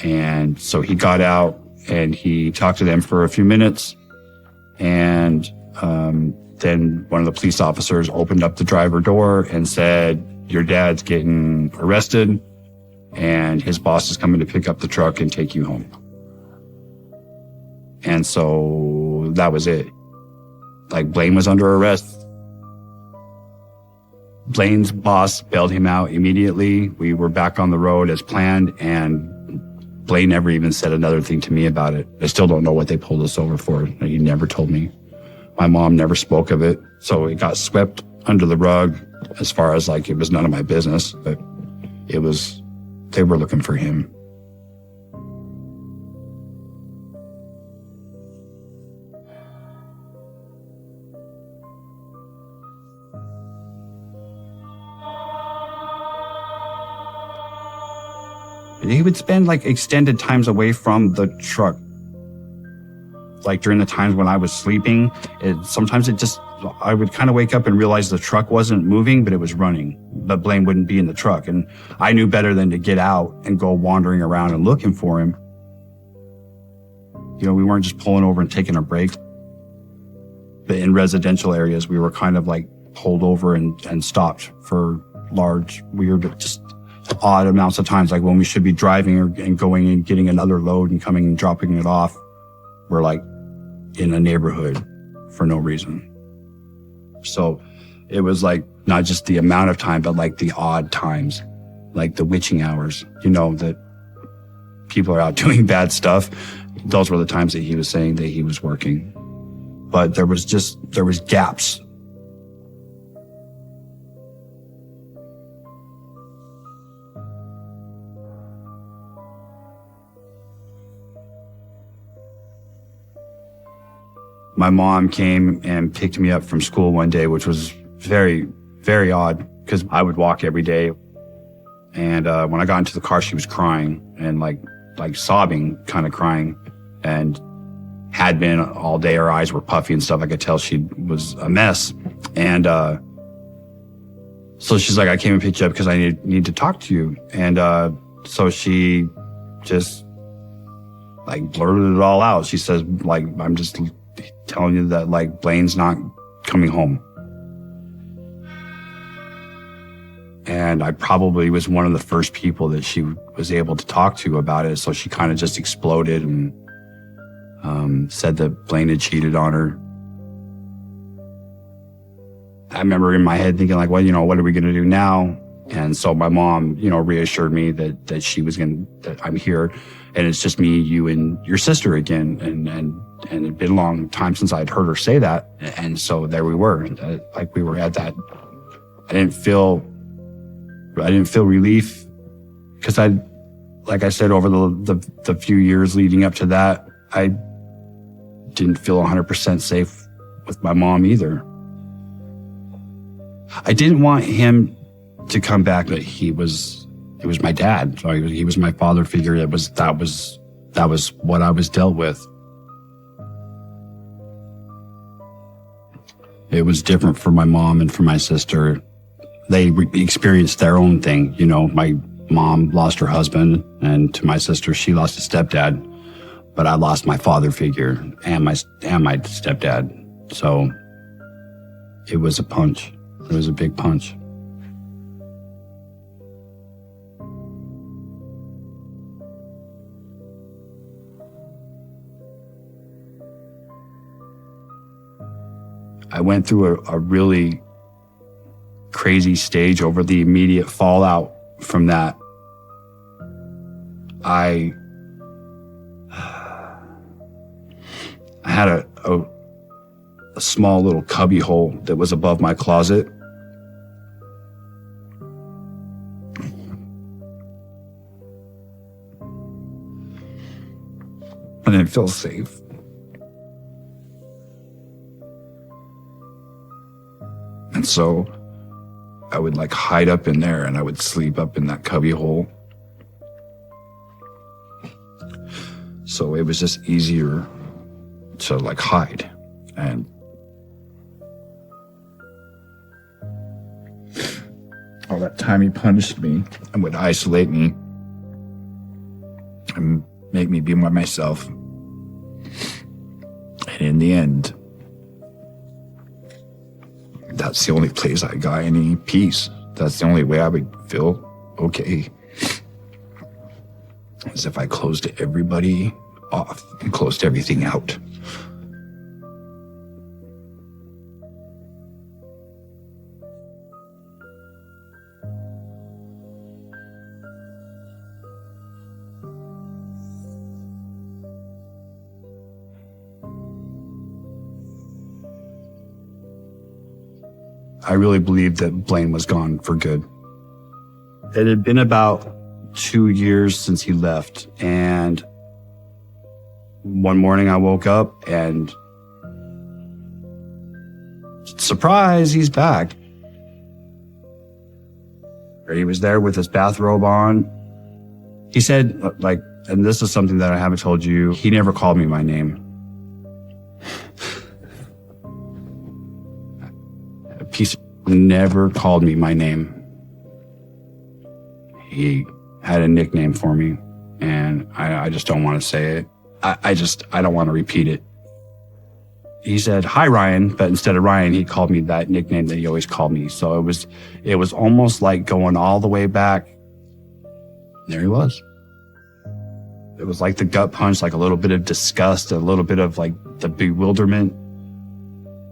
And so he got out and he talked to them for a few minutes. And then one of the police officers opened up the driver door and said, "Your dad's getting arrested and his boss is coming to pick up the truck and take you home." And so that was it. Blaine was under arrest. Blaine's boss bailed him out immediately. We were back on the road as planned, and Blaine never even said another thing to me about it. I still don't know what they pulled us over for. He never told me. My mom never spoke of it. So it got swept under the rug as far as it was none of my business, but they were looking for him. He would spend extended times away from the truck. During the times when I was sleeping, I would kind of wake up and realize the truck wasn't moving, but it was running. But Blaine wouldn't be in the truck. And I knew better than to get out and go wandering around and looking for him. We weren't just pulling over and taking a break. But in residential areas, we were kind of pulled over and stopped for weird, just odd amounts of times, when we should be driving and going and getting another load and coming and dropping it off. We're in a neighborhood for no reason. So it was not just the amount of time, but the odd times, the witching hours, that people are out doing bad stuff. Those were the times that he was saying that he was working. But there was gaps. My mom came and picked me up from school one day, which was very, very odd because I would walk every day. And when I got into the car, she was crying and sobbing, kind of crying, and had been all day. Her eyes were puffy and stuff. I could tell she was a mess. And so she's like, "I came and picked you up because I need to talk to you." And so she just blurted it all out. She says, "I'm just telling you that Blaine's not coming home." And I probably was one of the first people that she was able to talk to about it. So she kind of just exploded and said that Blaine had cheated on her. I remember in my head thinking well, what are we going to do now? And so my mom, reassured me that that I'm here and it's just me, you, and your sister again. And it'd been a long time since I'd heard her say that. And so there we were, we were at that. I didn't feel relief because like I said, over the few years leading up to that, I didn't feel 100% safe with my mom either. I didn't want him to come back, but it was my dad. So he was my father figure. That was what I was dealt with. It was different for my mom and for my sister. They experienced their own thing. My mom lost her husband, and to my sister, she lost a stepdad. But I lost my father figure and my stepdad. So it was a punch. It was a big punch. I went through a really crazy stage over the immediate fallout from that. I had a small little cubby hole that was above my closet. I didn't feel safe. And so I would like hide up in there and I would sleep up in that cubby hole. So it was just easier to like hide. And all that time he punished me and would isolate me and make me be by myself. And in the end, that's the only place I got any peace. That's the only way I would feel okay. Is if I closed everybody off and closed everything out. I really believed that Blaine was gone for good. It had been about 2 years since he left, and one morning I woke up and surprise, he's back. He was there with his bathrobe on. He said, like, and this is something that I haven't told you, he never called me my name. He never called me my name. He had a nickname for me, and I just don't want to say it. I don't want to repeat it. He said, "Hi, Ryan," but instead of Ryan, he called me that nickname that he always called me. So it was almost like going all the way back. There he was. It was like the gut punch, like a little bit of disgust, a little bit of like the bewilderment.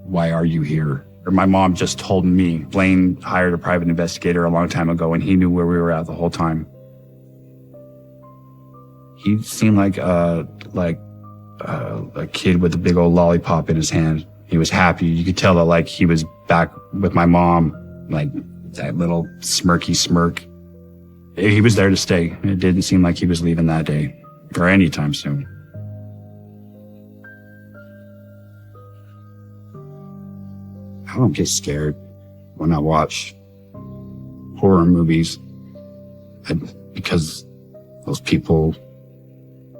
Why are you here? Or my mom just told me Blaine hired a private investigator a long time ago and he knew where we were at the whole time. He seemed like a kid with a big old lollipop in his hand. He was happy. You could tell that like he was back with my mom, like that little smirky smirk. He was there to stay. It didn't seem like he was leaving that day or anytime soon. I don't get scared when I watch horror movies because those people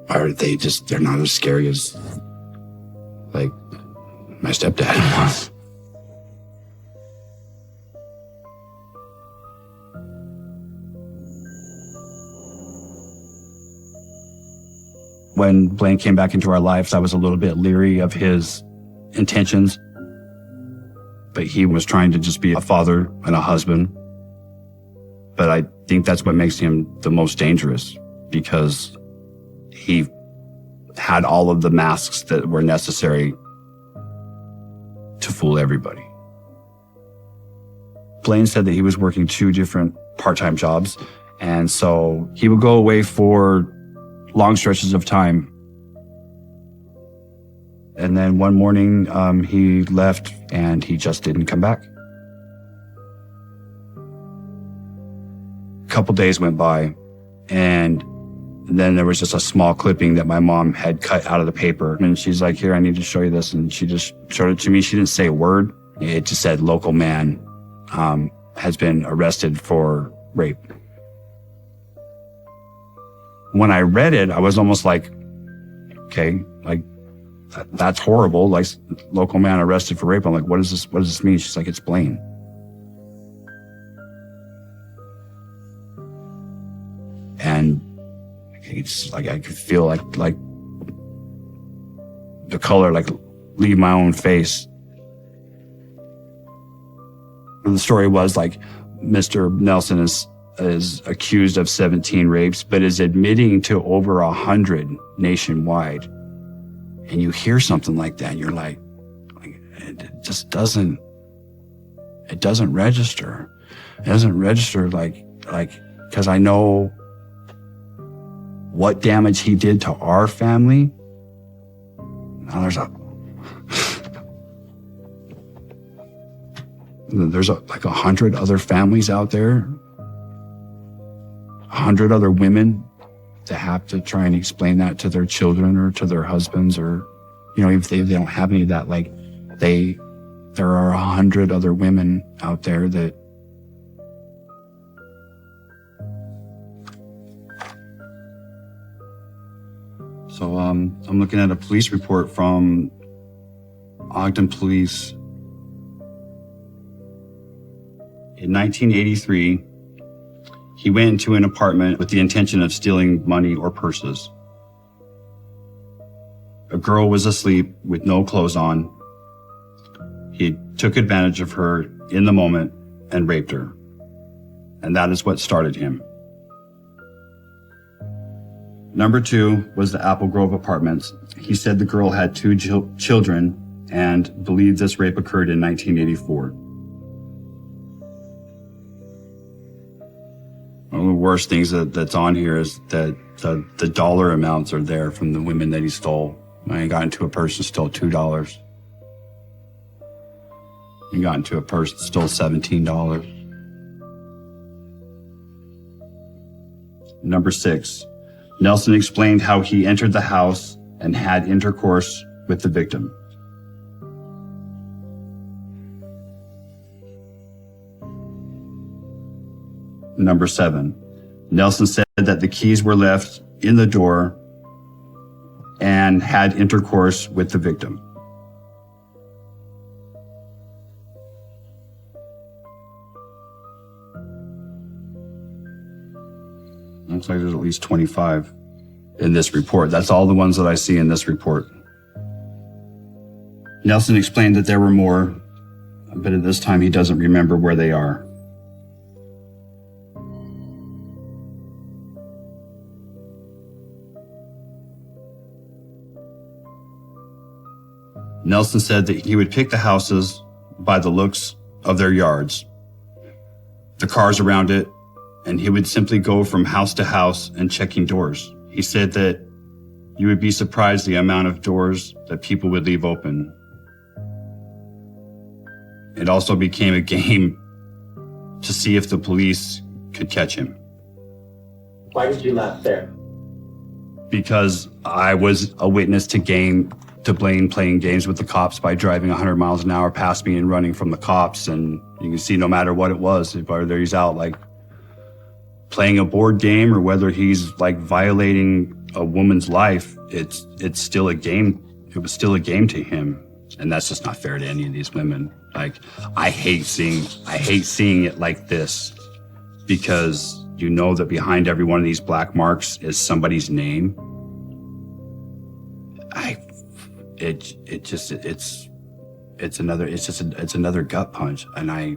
they're not as scary as like my stepdad was. When Blaine came back into our lives, I was a little bit leery of his intentions. But he was trying to just be a father and a husband. But I think that's what makes him the most dangerous, because he had all of the masks that were necessary to fool everybody. Blaine said that he was working 2 different part-time jobs, and so he would go away for long stretches of time. And then one morning, he left and he just didn't come back. A couple days went by, and then there was just a small clipping that my mom had cut out of the paper. And she's like, "Here, I need to show you this." And she just showed it to me. She didn't say a word. It just said, "Local man has been arrested for rape." When I read it, I was almost like, okay, like, that's horrible. Like, local man arrested for rape. I'm like, what does this mean? She's like, "It's Blaine." And it's like, I could feel like the color, like, leave my own face. And the story was like, Mr. Nelson is accused of 17 rapes, but is admitting to over 100 nationwide. And you hear something like that, and you're like, it just doesn't, it doesn't register. It doesn't register like, cause I know what damage he did to our family. Now there's like 100 other families out there, 100 other women that have to try and explain that to their children or to their husbands, or, you know, if they don't have any of that, like there are 100 other women out there that So I'm looking at a police report from Ogden Police. In 1983, he went into an apartment with the intention of stealing money or purses. A girl was asleep with no clothes on. He took advantage of her in the moment and raped her. And that is what started him. Number 2 was the Apple Grove Apartments. He said the girl had 2 children and believed this rape occurred in 1984. One of the worst things that's on here is that the dollar amounts are there from the women that he stole. When he got into a purse and stole $2. He got into a purse and stole $17. Number 6. Nelson explained how he entered the house and had intercourse with the victim. Number 7. Nelson said that the keys were left in the door and had intercourse with the victim. Looks like there's at least 25 in this report. That's all the ones that I see in this report. Nelson explained that there were more, but at this time he doesn't remember where they are. Nelson said that he would pick the houses by the looks of their yards, the cars around it, and he would simply go from house to house and checking doors. He said that you would be surprised the amount of doors that people would leave open. It also became a game to see if the police could catch him. Why did you laugh there? Because I was a witness to Blaine playing games with the cops by driving 100 miles an hour past me and running from the cops. And you can see no matter what it was, whether he's out like playing a board game or whether he's like violating a woman's life, it's still a game. It was still a game to him. And that's just not fair to any of these women. Like, I hate seeing it like this, because you know that behind every one of these black marks is somebody's name. It's another gut punch, and I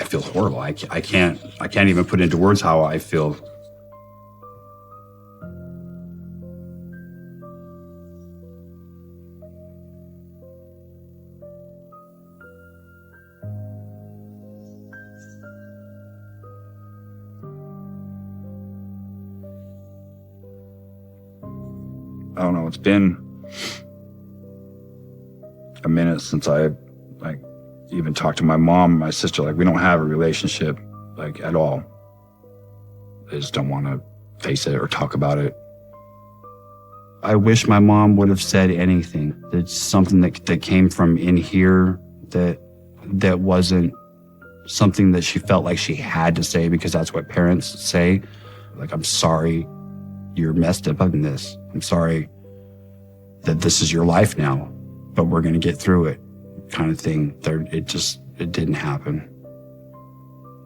feel horrible. I can't even put into words how I feel. I don't know, it's been a minute since I even talked to my mom and my sister. Like, we don't have a relationship, like, at all. I just don't want to face it or talk about it. I wish my mom would have said anything. It's something that came from in here that wasn't something that she felt like she had to say, because that's what parents say. Like, I'm sorry you're messed up in this. I'm sorry that this is your life now, but we're going to get through it, kind of thing. It didn't happen.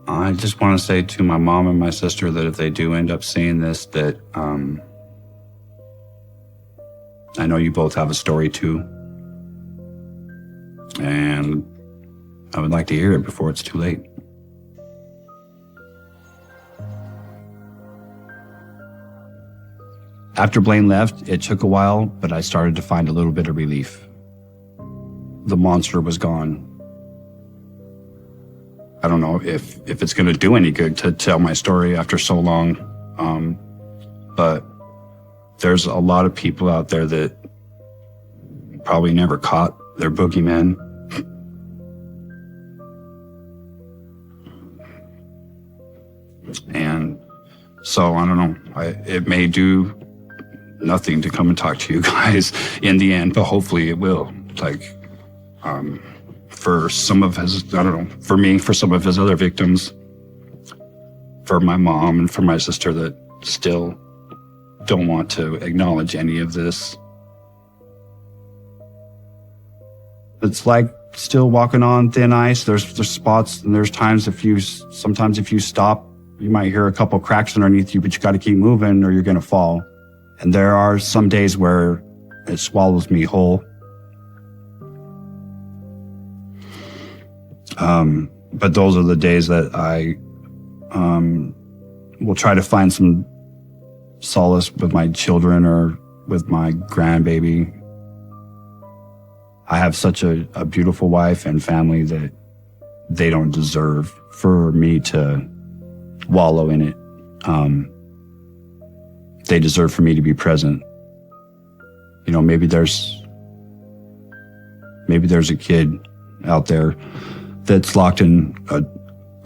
I just want to say to my mom and my sister that if they do end up seeing this, that I know you both have a story too. And I would like to hear it before it's too late. After Blaine left, it took a while, but I started to find a little bit of relief. the monster was gone. I don't know if it's going to do any good to tell my story after so long. But there's a lot of people out there that probably never caught their boogeyman. And so, I don't know, it may do nothing to come and talk to you guys in the end, but hopefully it will. Like, for some of his, I don't know, for me, for some of his other victims, for my mom and for my sister that still don't want to acknowledge any of this. It's like still walking on thin ice. There's spots and there's times sometimes if you stop, you might hear a couple cracks underneath you, but you got to keep moving or you're going to fall. And there are some days where it swallows me whole. But those are the days that I will try to find some solace with my children or with my grandbaby. I have such a beautiful wife and family that they don't deserve for me to wallow in it. They deserve for me to be present. You know, maybe there's a kid out there that's locked in a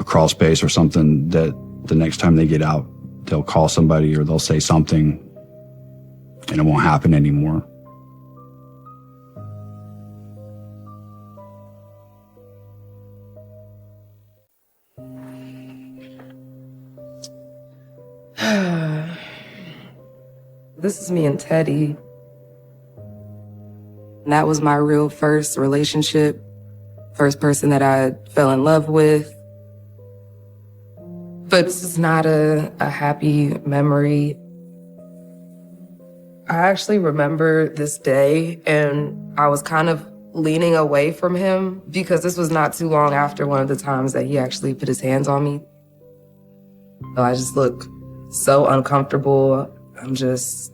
crawl space or something that the next time they get out, they'll call somebody or they'll say something and it won't happen anymore. This is me and Teddy. And that was my real first relationship, first person that I fell in love with. But this is not a happy memory. I actually remember this day, and I was kind of leaning away from him because this was not too long after one of the times that he actually put his hands on me. So I just look so uncomfortable. I'm just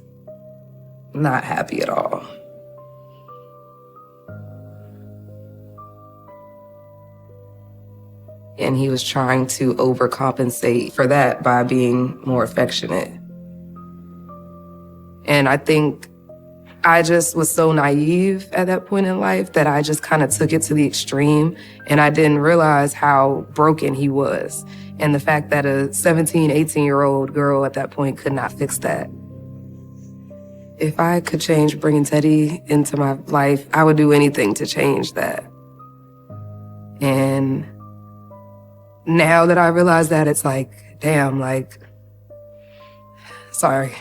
not happy at all. And he was trying to overcompensate for that by being more affectionate. And I think I just was so naive at that point in life that I just kind of took it to the extreme, and I didn't realize how broken he was. And the fact that a 17, 18-year-old girl at that point could not fix that. If I could change bringing Teddy into my life, I would do anything to change that. And now that I realize that, it's like, damn, like, sorry.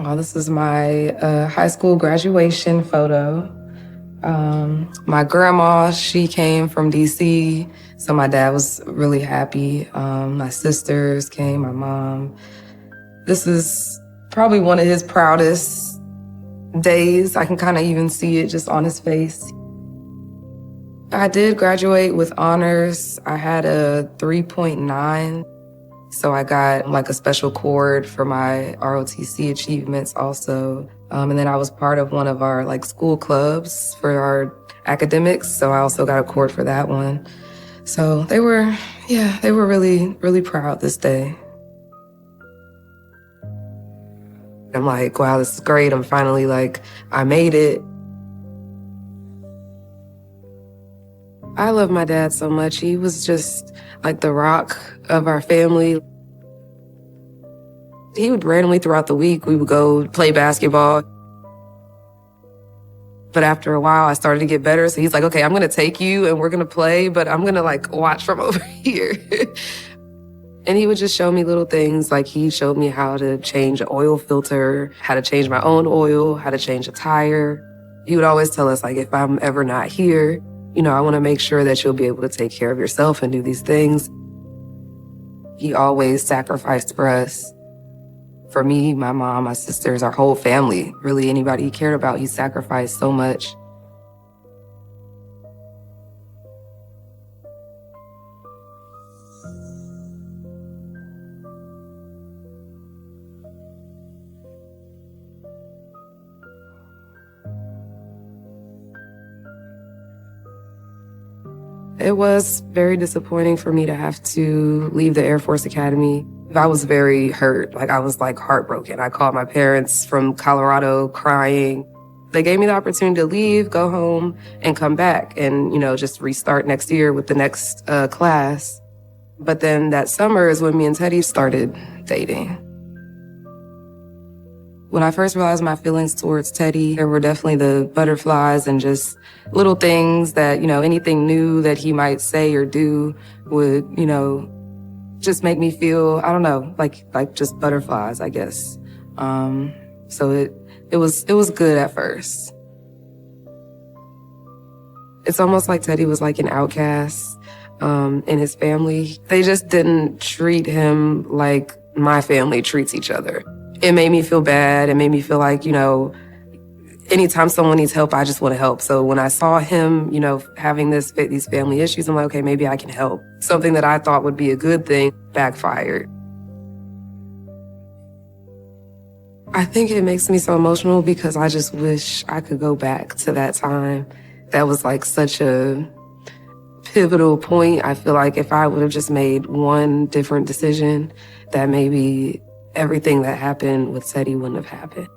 Oh, this is my high school graduation photo. My grandma, she came from DC, so my dad was really happy. My sisters came, my mom. This is probably one of his proudest days. I can kind of even see it just on his face. I did graduate with honors. I had a 3.9. So I got like a special cord for my ROTC achievements also. And then I was part of one of our like school clubs for our academics. So I also got a cord for that one. So they were really, really proud this day. I'm like, wow, this is great. I'm finally like, I made it. I love my dad so much. He was just like the rock of our family. He would randomly throughout the week, we would go play basketball. But after a while, I started to get better. So he's like, okay, I'm going to take you and we're going to play, but I'm going to like watch from over here. And he would just show me little things. Like he showed me how to change an oil filter, how to change my own oil, how to change a tire. He would always tell us like, if I'm ever not here, I want to make sure that you'll be able to take care of yourself and do these things. He always sacrificed for us. For me, my mom, my sisters, our whole family, really anybody he cared about, he sacrificed so much. It was very disappointing for me to have to leave the Air Force Academy. I was very hurt. I was heartbroken. I called my parents from Colorado crying. They gave me the opportunity to leave, go home, and come back and, just restart next year with the next class. But then that summer is when me and Teddy started dating. When I first realized my feelings towards Teddy, there were definitely the butterflies and just little things that, anything new that he might say or do would, just make me feel, I don't know, like just butterflies, I guess. So it was good at first. It's almost like Teddy was like an outcast in his family. They just didn't treat him like my family treats each other. It made me feel bad. It made me feel like, anytime someone needs help, I just want to help. So when I saw him, having these family issues, I'm like, okay, maybe I can help. Something that I thought would be a good thing backfired. I think it makes me so emotional because I just wish I could go back to that time. That was such a pivotal point. I feel like if I would have just made one different decision, that maybe everything that happened with Teddy wouldn't have happened.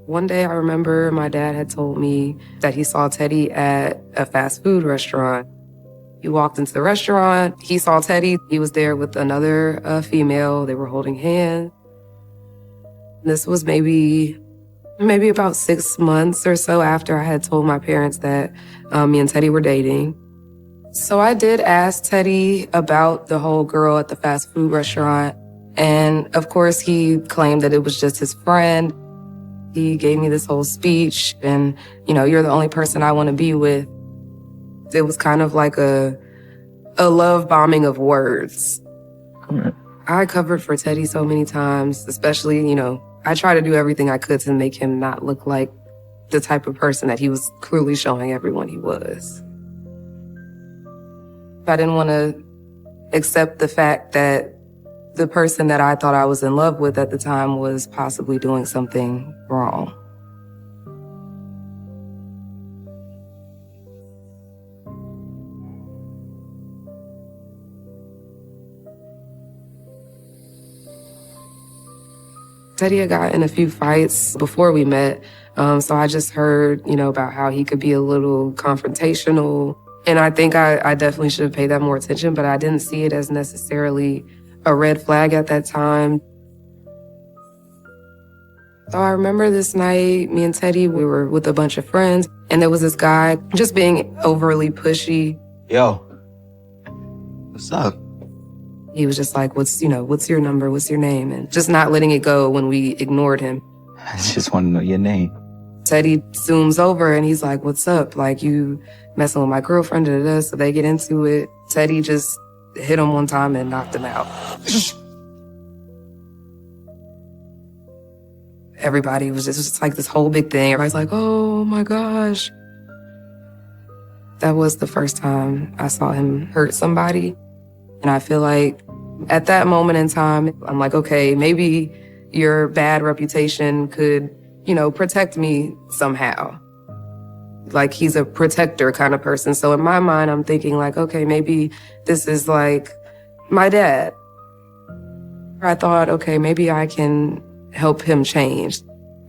One day I remember my dad had told me that he saw Teddy at a fast food restaurant. He walked into the restaurant, he saw Teddy, he was there with another female, they were holding hands. This was maybe about 6 months or so after I had told my parents that me and Teddy were dating. So I did ask Teddy about the whole girl at the fast food restaurant. And of course, he claimed that it was just his friend. He gave me this whole speech and, you're the only person I want to be with. It was kind of like a love bombing of words. I covered for Teddy so many times, especially, I tried to do everything I could to make him not look like the type of person that he was clearly showing everyone he was. I didn't want to accept the fact that the person that I thought I was in love with at the time was possibly doing something wrong. Teddy had gotten in a few fights before we met, so I just heard, about how he could be a little confrontational. And I think I definitely should have paid that more attention, but I didn't see it as necessarily a red flag at that time. So I remember this night, me and Teddy, we were with a bunch of friends, and there was this guy just being overly pushy. Yo, what's up? He was just like, what's your number? What's your name? And just not letting it go when we ignored him. I just want to know your name. Teddy zooms over and he's like, what's up? You messing with my girlfriend, da, da, da. So they get into it. Teddy just hit him one time and knocked him out. Everybody was just like this whole big thing. Everybody's like, oh my gosh. That was the first time I saw him hurt somebody. And I feel like at that moment in time, I'm like, okay, maybe your bad reputation could, protect me somehow. Like he's a protector kind of person. So in my mind, I'm thinking like, okay, maybe this is like my dad. I thought, okay, maybe I can help him change.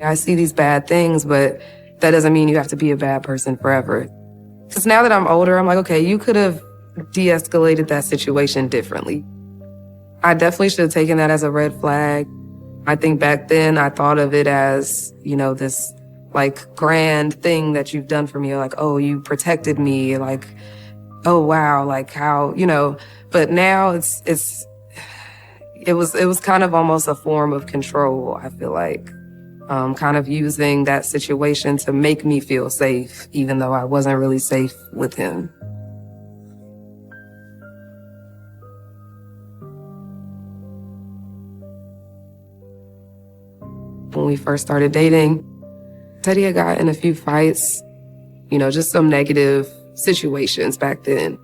I see these bad things, but that doesn't mean you have to be a bad person forever. Because now that I'm older, I'm like, okay, you could have de-escalated that situation differently. I definitely should have taken that as a red flag. I think back then I thought of it as, this like grand thing that you've done for me. Like, oh, you protected me. Like, oh wow, like how, but now it was kind of almost a form of control, I feel like. Kind of using that situation to make me feel safe, even though I wasn't really safe with him. When we first started dating, Teddy had got in a few fights, just some negative situations back then.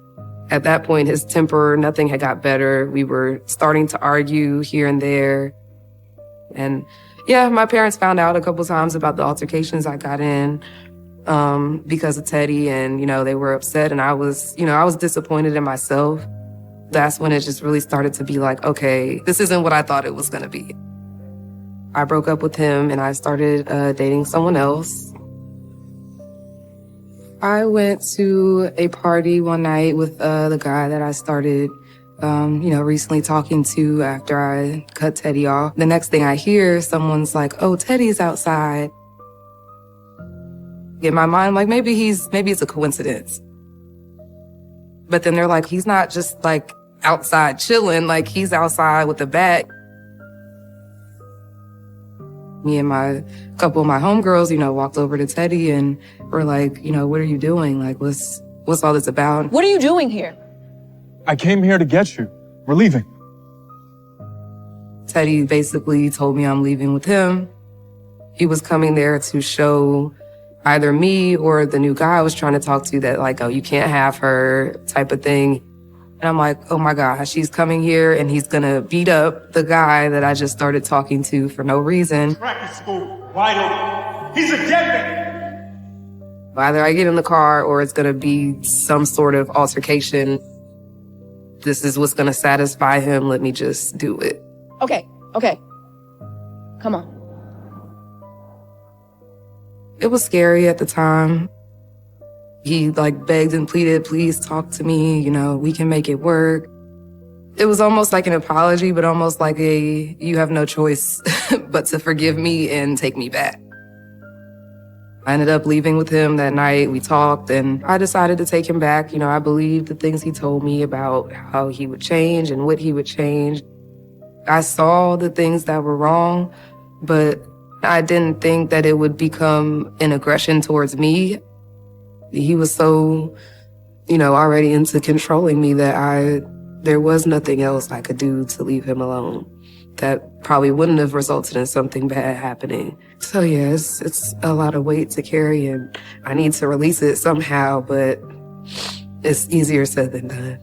At that point, his temper, nothing had got better. We were starting to argue here and there. And yeah, my parents found out a couple times about the altercations I got in because of Teddy, and, they were upset, and I was disappointed in myself. That's when it just really started to be like, okay, this isn't what I thought it was going to be. I broke up with him and I started dating someone else. I went to a party one night with the guy that I started recently talking to after I cut Teddy off. The next thing I hear, someone's like, oh, Teddy's outside. In my mind, like, maybe it's a coincidence. But then they're like, he's not just like outside chilling, like he's outside with a bat. Me and a couple of my homegirls, walked over to Teddy and were like, what are you doing? Like, what's all this about? What are you doing here? I came here to get you. We're leaving. Teddy basically told me I'm leaving with him. He was coming there to show either me or the new guy I was trying to talk to that, like, oh, you can't have her type of thing. And I'm like, oh my gosh, he's coming here and he's gonna beat up the guy that I just started talking to for no reason. Practice school, wide open. He's a dead man. Either I get in the car or it's gonna be some sort of altercation. This is what's gonna satisfy him. Let me just do it. Okay. Come on. It was scary at the time. He begged and pleaded, please talk to me, we can make it work. It was almost like an apology, but almost like you have no choice but to forgive me and take me back. I ended up leaving with him that night. We talked and I decided to take him back. I believed the things he told me about how he would change and what he would change. I saw the things that were wrong, but I didn't think that it would become an aggression towards me. He was so, already into controlling me that there was nothing else I could do to leave him alone. That probably wouldn't have resulted in something bad happening. So yeah, it's a lot of weight to carry and I need to release it somehow, but it's easier said than done.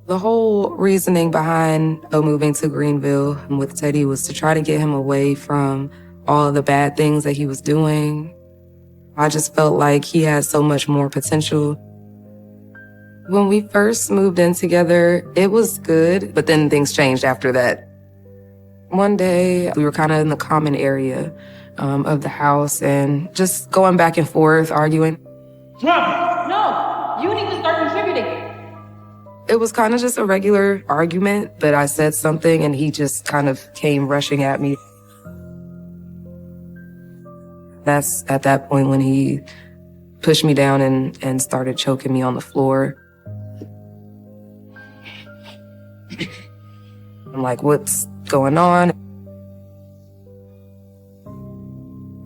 The whole reasoning behind moving to Greenville with Teddy was to try to get him away from all of the bad things that he was doing. I just felt like he had so much more potential. When we first moved in together, it was good, but then things changed after that. One day, we were kind of in the common area of the house and just going back and forth, arguing. No, you need to start contributing. It was kind of just a regular argument, but I said something and he just kind of came rushing at me. That's at that point when he pushed me down and started choking me on the floor. I'm like, what's going on?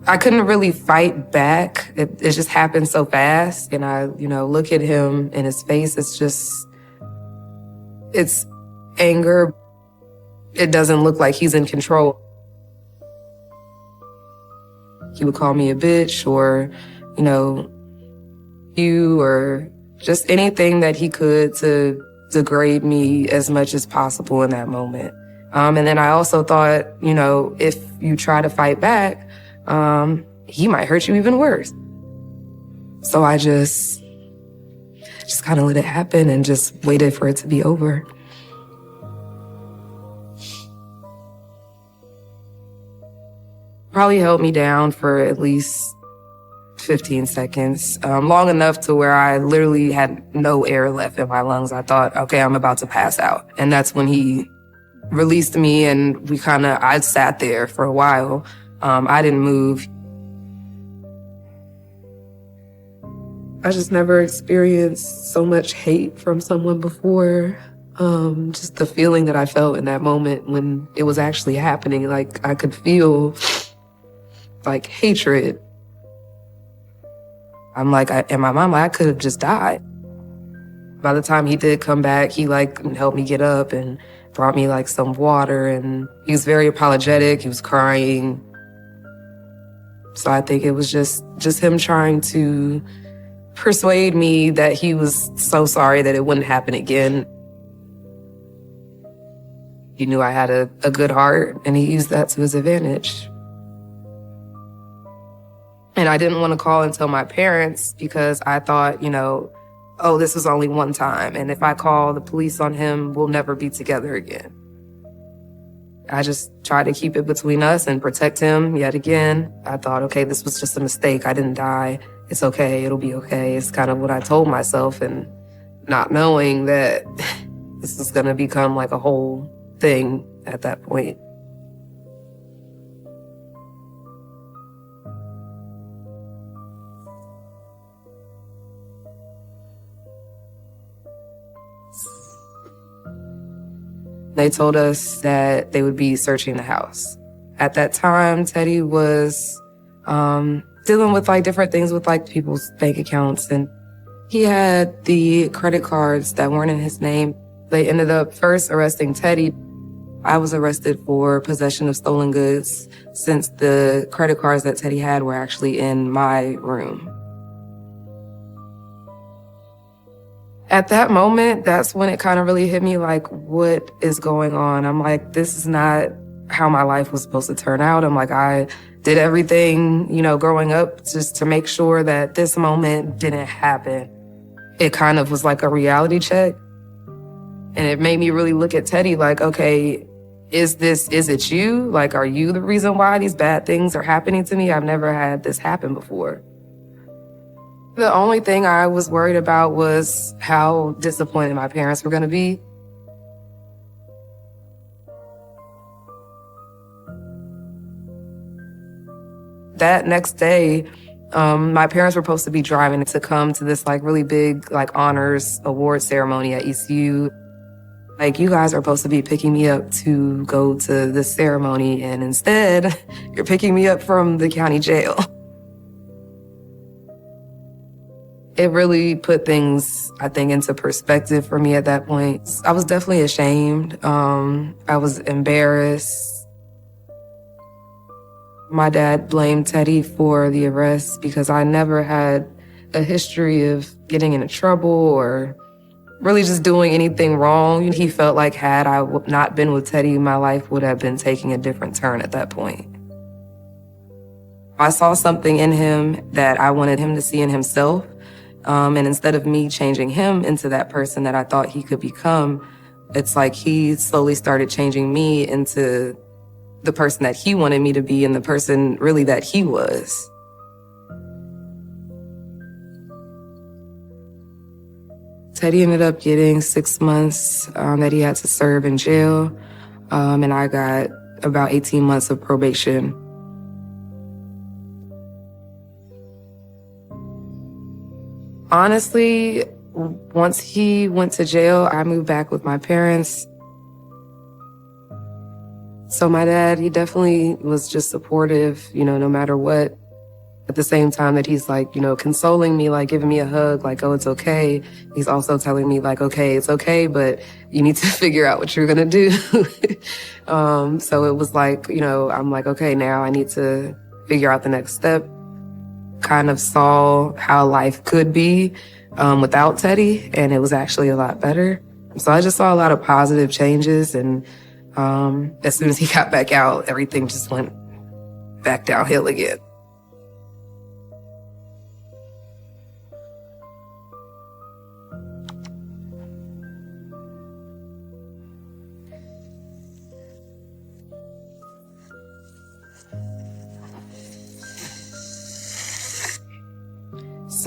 I couldn't really fight back. It just happened so fast. And I, look at him in his face. It's anger. It doesn't look like he's in control. He would call me a bitch or, you or just anything that he could to degrade me as much as possible in that moment. And then I also thought, if you try to fight back, he might hurt you even worse. So I just kind of let it happen and just waited for it to be over. Probably held me down for at least 15 seconds, long enough to where I literally had no air left in my lungs. I thought, okay, I'm about to pass out. And that's when he released me, and I sat there for a while. I didn't move. I just never experienced so much hate from someone before. Just the feeling that I felt in that moment when it was actually happening, like I could feel like hatred. I'm like, in my mind, I could have just died. By the time he did come back, he helped me get up and brought me some water, and he was very apologetic. He was crying. So I think it was just him trying to persuade me that he was so sorry that it wouldn't happen again. He knew I had a good heart, and he used that to his advantage. And I didn't want to call and tell my parents because I thought, oh, this was only one time. And if I call the police on him, we'll never be together again. I just tried to keep it between us and protect him yet again. I thought, okay, this was just a mistake. I didn't die. It's okay. It'll be okay. It's kind of what I told myself, and not knowing that this is going to become like a whole thing at that point. They told us that they would be searching the house. At that time, Teddy was dealing with different things with people's bank accounts, and he had the credit cards that weren't in his name. They ended up first arresting Teddy. I was arrested for possession of stolen goods since the credit cards that Teddy had were actually in my room. At that moment, that's when it kind of really hit me what is going on? I'm like, this is not how my life was supposed to turn out. I'm like, I did everything, growing up just to make sure that this moment didn't happen. It kind of was like a reality check. And it made me really look at Teddy okay, is it you? Are you the reason why these bad things are happening to me? I've never had this happen before. The only thing I was worried about was how disappointed my parents were going to be. That next day, my parents were supposed to be driving to come to this really big honors award ceremony at ECU. You guys are supposed to be picking me up to go to this ceremony, and instead, you're picking me up from the county jail. It really put things, I think, into perspective for me at that point. I was definitely ashamed. I was embarrassed. My dad blamed Teddy for the arrest because I never had a history of getting into trouble or really just doing anything wrong. He felt like had I not been with Teddy, my life would have been taking a different turn at that point. I saw something in him that I wanted him to see in himself. And instead of me changing him into that person that I thought he could become, it's he slowly started changing me into the person that he wanted me to be and the person really that he was. Teddy ended up getting 6 months that he had to serve in jail, and I got about 18 months of probation. Honestly, once he went to jail, I moved back with my parents. So my dad, he definitely was just supportive, no matter what. At the same time that he's consoling me, giving me a hug, oh, it's okay. He's also telling me okay, it's okay, but you need to figure out what you're gonna do. So it was I'm okay, now I need to figure out the next step. Kind of saw how life could be without Teddy, and it was actually a lot better. So I just saw a lot of positive changes, and as soon as he got back out, everything just went back downhill again.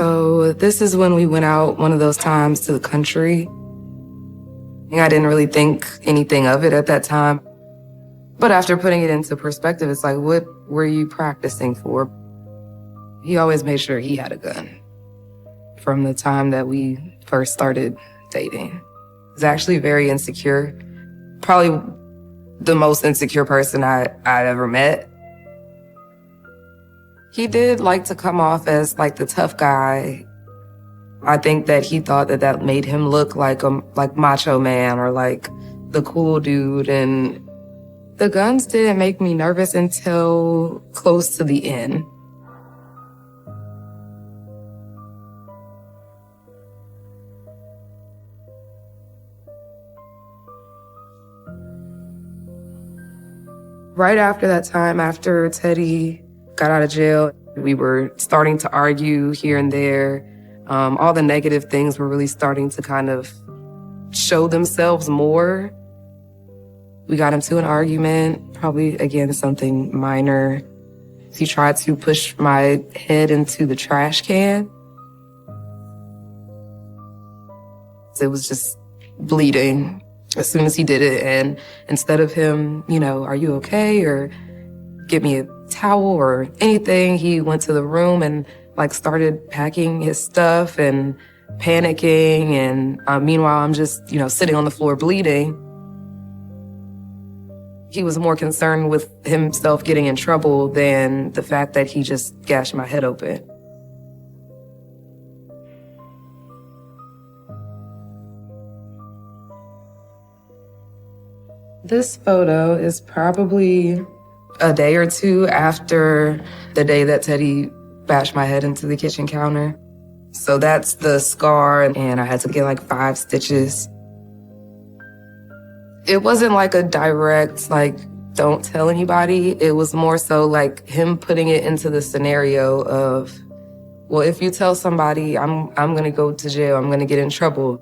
So this is when we went out one of those times to the country. I didn't really think anything of it at that time. But after putting it into perspective, it's like, what were you practicing for? He always made sure he had a gun from the time that we first started dating. He was actually very insecure. Probably the most insecure person I'd ever met. He did like to come off as like the tough guy. I think that he thought that that made him look like macho man or like the cool dude. And the guns didn't make me nervous until close to the end. Right after that time, after Teddy got out of jail, we were starting to argue here and there. All the negative things were really starting to kind of show themselves more. We got into an argument, probably, again, something minor. He tried to push my head into the trash can. It was just bleeding as soon as he did it. And instead of him, are you okay? Or get me a towel or anything, he went to the room and started packing his stuff and panicking. And meanwhile, I'm just, sitting on the floor bleeding. He was more concerned with himself getting in trouble than the fact that he just gashed my head open. This photo is probably a day or two after the day that Teddy bashed my head into the kitchen counter. So that's the scar, and I had to get 5 stitches. It wasn't a direct, don't tell anybody. It was more so him putting it into the scenario of, well, if you tell somebody, I'm gonna go to jail, I'm gonna get in trouble.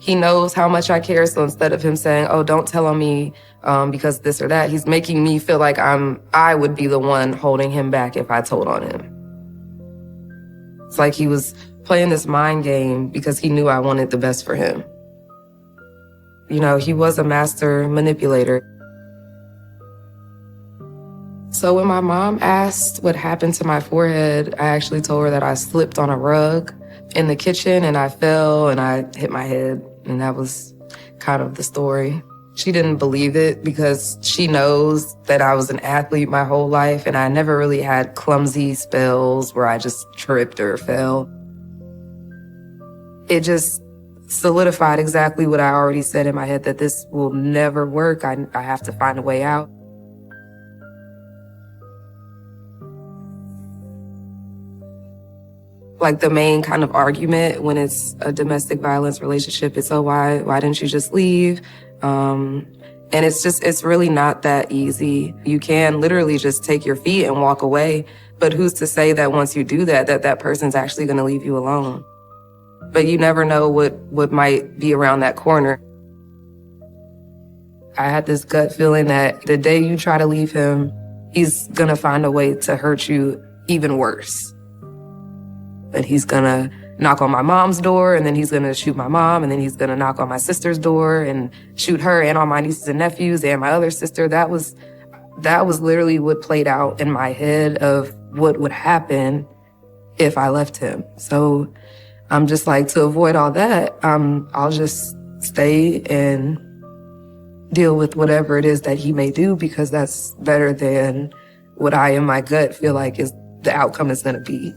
He knows how much I care, so instead of him saying, oh, don't tell on me because this or that, he's making me feel like I would be the one holding him back if I told on him. It's like he was playing this mind game because he knew I wanted the best for him. He was a master manipulator. So when my mom asked what happened to my forehead, I actually told her that I slipped on a rug in the kitchen and I fell and I hit my head. And that was kind of the story. She didn't believe it because she knows that I was an athlete my whole life and I never really had clumsy spells where I just tripped or fell. It just solidified exactly what I already said in my head, that this will never work. I have to find a way out. The main kind of argument when it's a domestic violence relationship is, oh, why didn't you just leave? And it's really not that easy. You can literally just take your feet and walk away. But who's to say that once you do that person's actually going to leave you alone? But you never know what might be around that corner. I had this gut feeling that the day you try to leave him, he's going to find a way to hurt you even worse. That he's going to knock on my mom's door, and then he's going to shoot my mom, and then he's going to knock on my sister's door and shoot her and all my nieces and nephews and my other sister. That was literally what played out in my head of what would happen if I left him. So I'm just to avoid all that, I'll just stay and deal with whatever it is that he may do, because that's better than what I in my gut feel like is the outcome is going to be.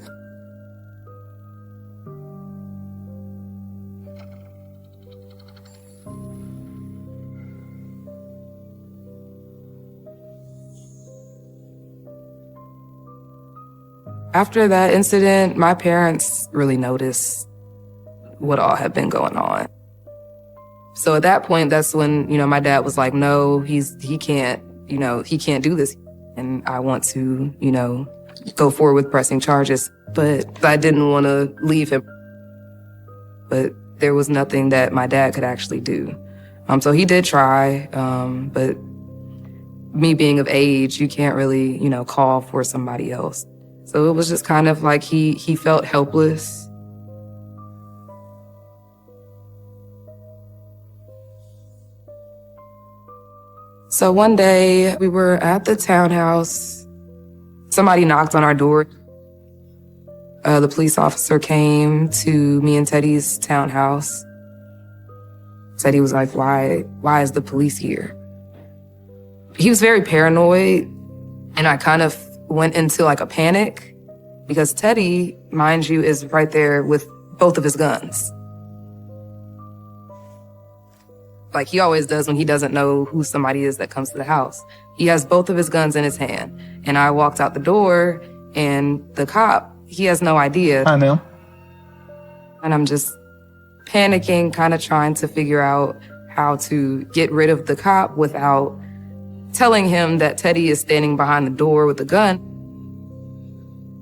After that incident, my parents really noticed what all had been going on. So at that point, that's when, my dad was like, no, he can't do this. And I want to, go forward with pressing charges. But I didn't want to leave him. But there was nothing that my dad could actually do. So he did try, but me being of age, you can't really, call for somebody else. So it was just kind of like he felt helpless. So one day we were at the townhouse. Somebody knocked on our door. The police officer came to me and Teddy's townhouse. Teddy was like, why is the police here? He was very paranoid, and I kind of went into like a panic because Teddy, mind you, is right there with both of his guns. Like he always does when he doesn't know who somebody is that comes to the house. He has both of his guns in his hand. And I walked out the door, and the cop, he has no idea. Hi, ma'am. And I'm just panicking, kind of trying to figure out how to get rid of the cop without telling him that Teddy is standing behind the door with a gun.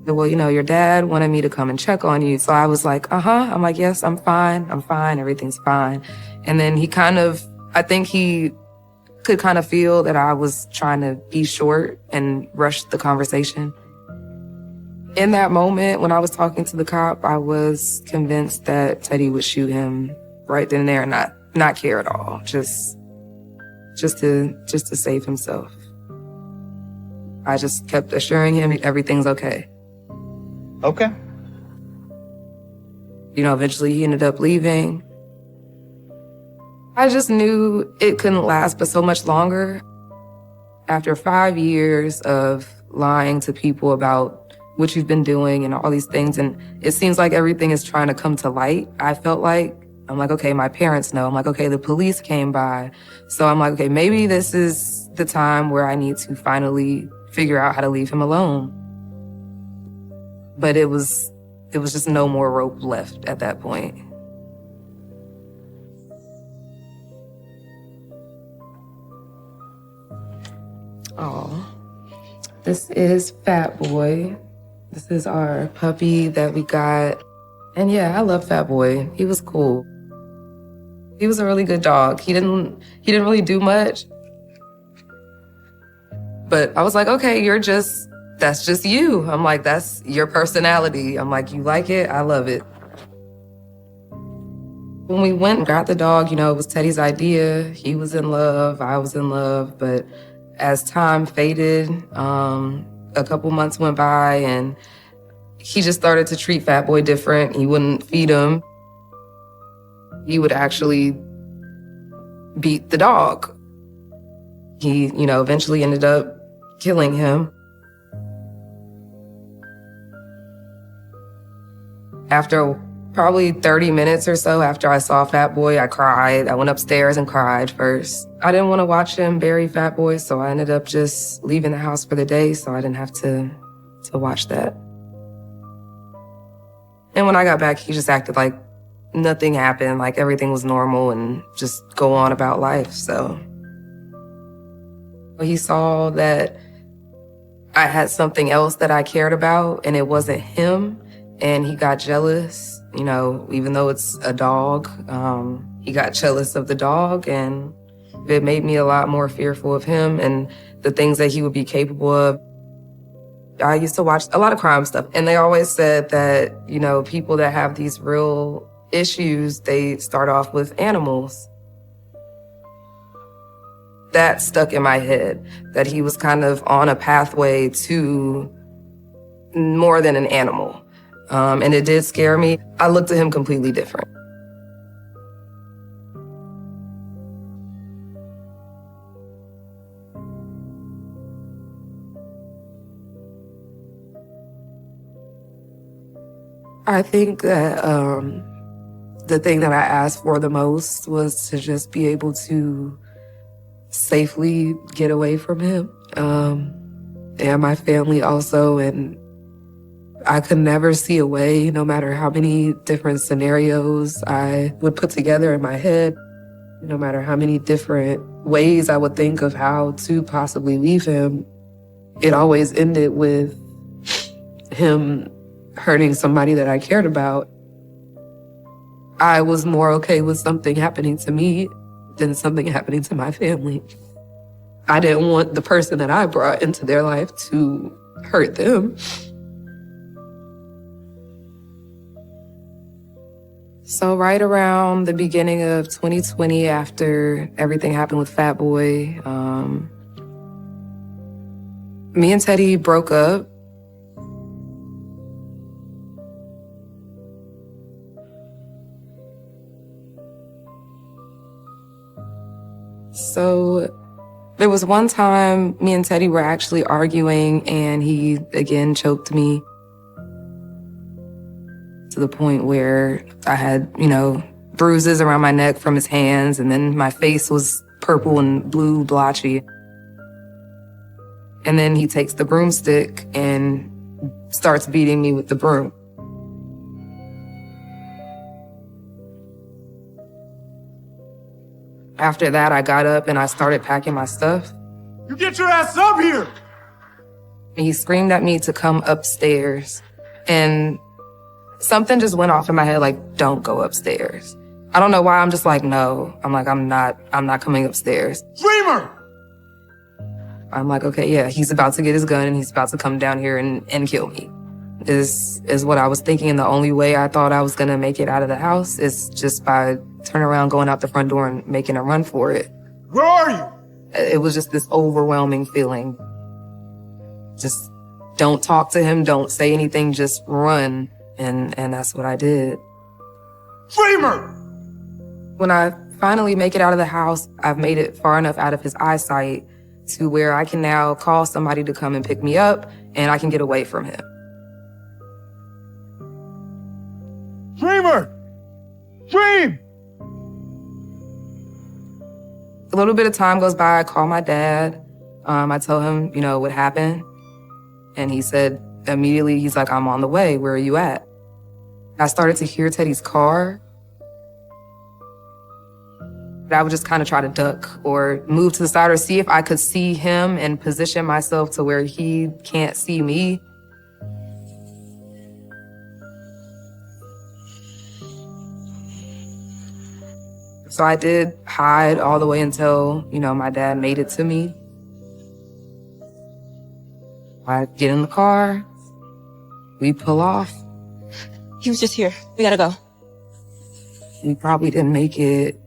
Well, you know, your dad wanted me to come and check on you. So I was like, I'm like, yes, I'm fine, everything's fine. And then he kind of, I think he could kind of feel that I was trying to be short and rush the conversation. In that moment, when I was talking to the cop, I was convinced that Teddy would shoot him right then and there and not care at all, just to save himself. I just kept assuring him everything's okay. Okay. You know, eventually he ended up leaving. I just knew it couldn't last but so much longer. After 5 years of lying to people about what you've been doing and all these things, and it seems like everything is trying to come to light, I felt like, I'm like, okay, my parents know. I'm like, okay, the police came by. So I'm like, okay, maybe this is the time where I need to finally figure out how to leave him alone. But it was just no more rope left at that point. Oh, this is Fat Boy. This is our puppy that we got. And yeah, I love Fat Boy. He was cool. He was a really good dog. He didn't really do much. But I was like, okay, that's just you. I'm like, that's your personality. I'm like, you like it? I love it. When we went and got the dog, you know, it was Teddy's idea. He was in love. I was in love. But as time faded, a couple months went by, and he just started to treat Fat Boy different. He wouldn't feed him. He would actually beat the dog. He, you know, eventually ended up killing him. After probably 30 minutes or so after I saw Fat Boy, I cried. I went upstairs and cried first. I didn't want to watch him bury Fat Boy, so I ended up just leaving the house for the day so I didn't have to watch that. And when I got back, he just acted like nothing happened, like everything was normal and just go on about life, so. He saw that I had something else that I cared about and it wasn't him, and he got jealous. You know, even though it's a dog, he got jealous of the dog, and it made me a lot more fearful of him and the things that he would be capable of. I used to watch a lot of crime stuff, and they always said that, you know, people that have these real issues, they start off with animals. That stuck in my head, that he was kind of on a pathway to more than an animal. And it did scare me. I looked at him completely different. I think that the thing that I asked for the most was to just be able to safely get away from him, and my family also. And I could never see a way, no matter how many different scenarios I would put together in my head, no matter how many different ways I would think of how to possibly leave him, it always ended with him hurting somebody that I cared about. I was more okay with something happening to me than something happening to my family. I didn't want the person that I brought into their life to hurt them. So right around the beginning of 2020, after everything happened with Fat Boy, me and Teddy broke up. So there was one time me and Teddy were actually arguing and he again choked me to the point where I had, bruises around my neck from his hands, and then my face was purple and blue blotchy. And then he takes the broomstick and starts beating me with the broom. After that, I got up and I started packing my stuff. You get your ass up here! And he screamed at me to come upstairs. And something just went off in my head like, don't go upstairs. I don't know why, I'm just like, no. I'm not coming upstairs. Dreamer! I'm like, okay, yeah, he's about to get his gun and he's about to come down here and kill me. Is what I was thinking, and the only way I thought I was gonna make it out of the house is just by turning around, going out the front door and making a run for it. Where are you? It was just this overwhelming feeling. Just don't talk to him, don't say anything, just run. And that's what I did. Dreamer! When I finally make it out of the house, I've made it far enough out of his eyesight to where I can now call somebody to come and pick me up and I can get away from him. Dreamer! Dream! A little bit of time goes by, I call my dad. I tell him, what happened. And he said immediately, he's like, I'm on the way, where are you at? I started to hear Teddy's car. But I would just kind of try to duck or move to the side or see if I could see him and position myself to where he can't see me. So I did hide all the way until, my dad made it to me. I get in the car, we pull off. He was just here. We gotta go. We probably didn't make it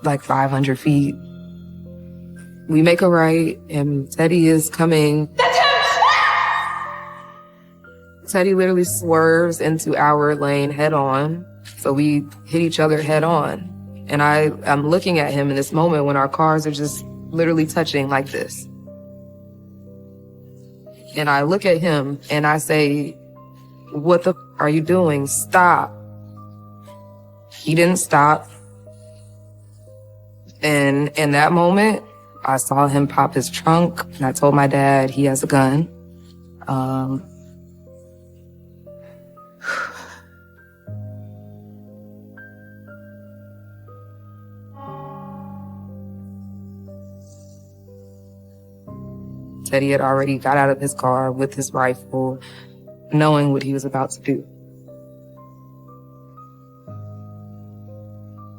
like 500 feet. We make a right and Teddy is coming. That's him! Teddy literally swerves into our lane head on. So we hit each other head on. And I'm looking at him in this moment when our cars are just literally touching like this. And I look at him and I say, what the are you doing? Stop. He didn't stop. And in that moment, I saw him pop his trunk and I told my dad he has a gun. Teddy had already got out of his car with his rifle, knowing what he was about to do.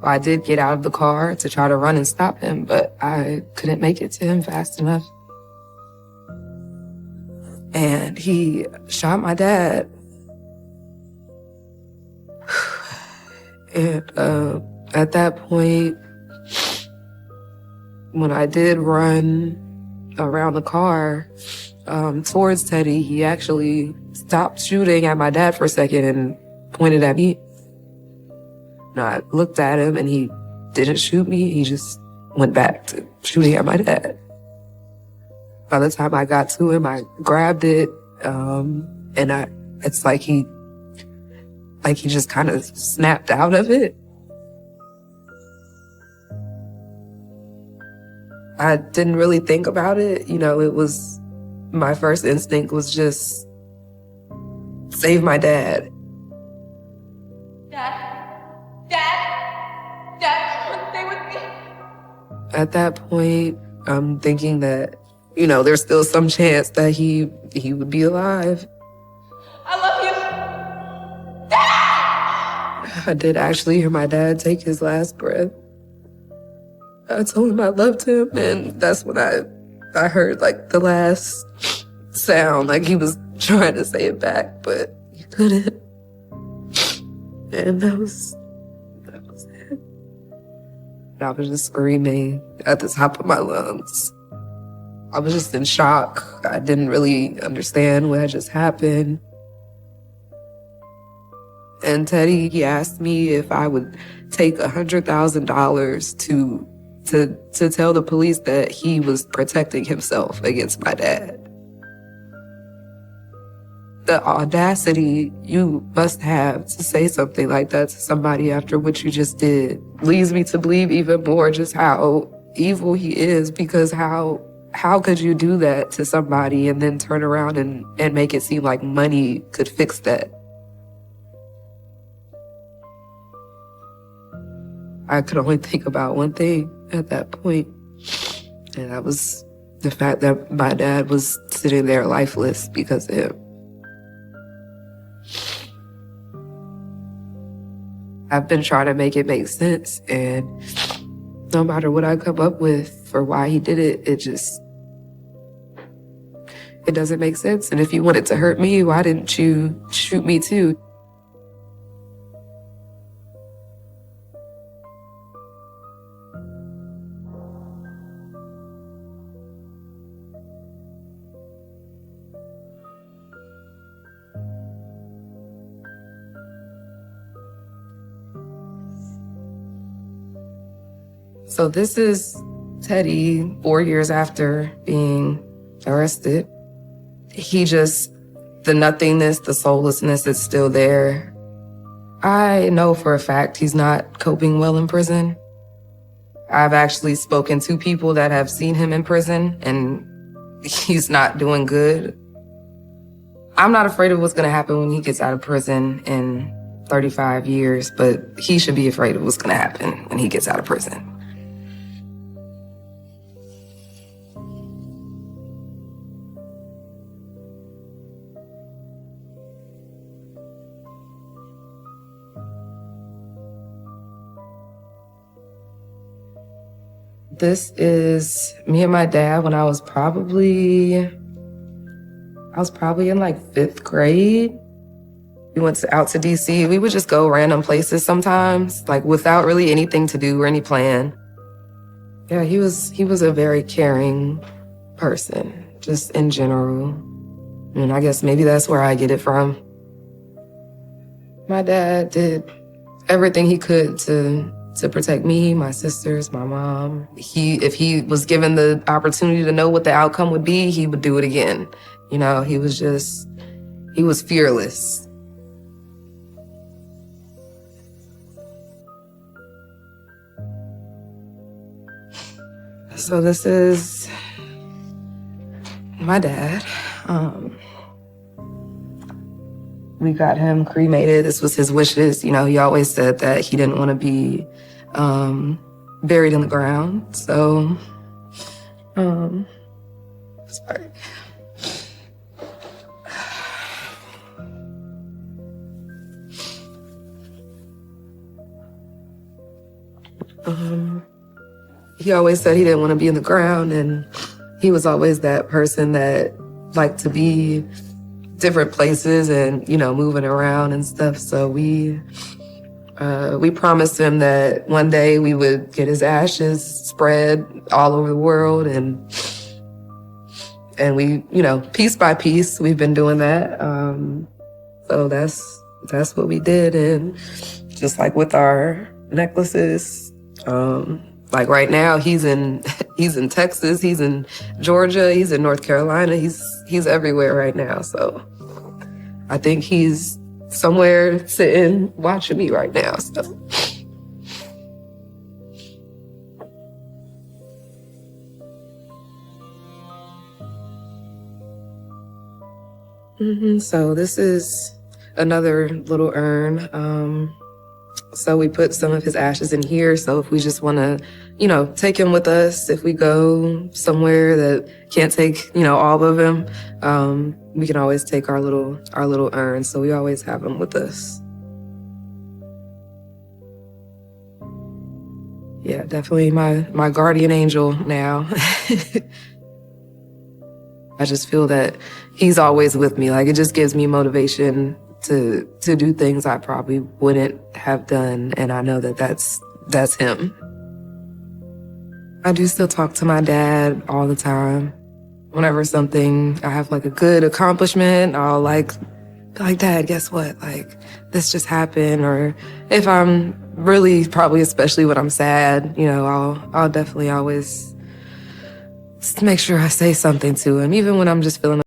I did get out of the car to try to run and stop him, but I couldn't make it to him fast enough. And he shot my dad. And at that point, when I did run around the car towards Teddy, he actually stopped shooting at my dad for a second and pointed at me. And I looked at him and he didn't shoot me. He just went back to shooting at my dad. By the time I got to him, I grabbed it, and it's like he just kind of snapped out of it. I didn't really think about it. It was, my first instinct was just save my dad. Dad, stay with me. At that point, I'm thinking that, there's still some chance that he would be alive. I love you. Dad! I did actually hear my dad take his last breath. I told him I loved him, and that's when I heard like the last sound, like he was trying to say it back, but he couldn't. And that was it. I was just screaming at the top of my lungs. I was just in shock. I didn't really understand what had just happened. And Teddy, he asked me if I would take $100,000 to tell the police that he was protecting himself against my dad. The audacity you must have to say something like that to somebody after what you just did leads me to believe even more just how evil he is, because how could you do that to somebody and then turn around and make it seem like money could fix that? I could only think about one thing at that point, and that was the fact that my dad was sitting there lifeless because of him. I've been trying to make it make sense, and no matter what I come up with for why he did it, it doesn't make sense. And if you wanted to hurt me, why didn't you shoot me too? So this is Teddy 4 years after being arrested. The nothingness, the soullessness is still there. I know for a fact he's not coping well in prison. I've actually spoken to people that have seen him in prison, and he's not doing good. I'm not afraid of what's gonna happen when he gets out of prison in 35 years, but he should be afraid of what's gonna happen when he gets out of prison. This is me and my dad when I was probably in like 5th grade. We went out to DC. We would just go random places sometimes, like without really anything to do or any plan. Yeah, he was a very caring person, just in general. And I guess maybe that's where I get it from. My dad did everything he could to protect me, my sisters, my mom. If he was given the opportunity to know what the outcome would be, he would do it again. You know, he was fearless. So this is my dad. We got him cremated. This was his wishes. You know, he always said that he didn't want to be buried in the ground. So, sorry. He always said he didn't want to be in the ground, and he was always that person that liked to be different places and, you know, moving around and stuff. So we promised him that one day we would get his ashes spread all over the world, and we, you know, piece by piece, we've been doing that. So that's what we did. And just like with our necklaces, like right now he's in Texas, he's in Georgia, he's in North Carolina, he's everywhere right now. So I think he's somewhere sitting watching me right now. So so this is another little urn. So we put some of his ashes in here. So if we just want to, you know, take him with us, if we go somewhere that can't take, you know, all of him, we can always take our little urn. So we always have him with us. Yeah, definitely my guardian angel now. I just feel that he's always with me. Like, it just gives me motivation to do things I probably wouldn't have done, and I know that that's him. I do still talk to my dad all the time. Whenever I have like a good accomplishment, I'll like, Dad, guess what? Like, this just happened. Or if I'm really, probably especially when I'm sad, you know, I'll definitely always make sure I say something to him, even when I'm just feeling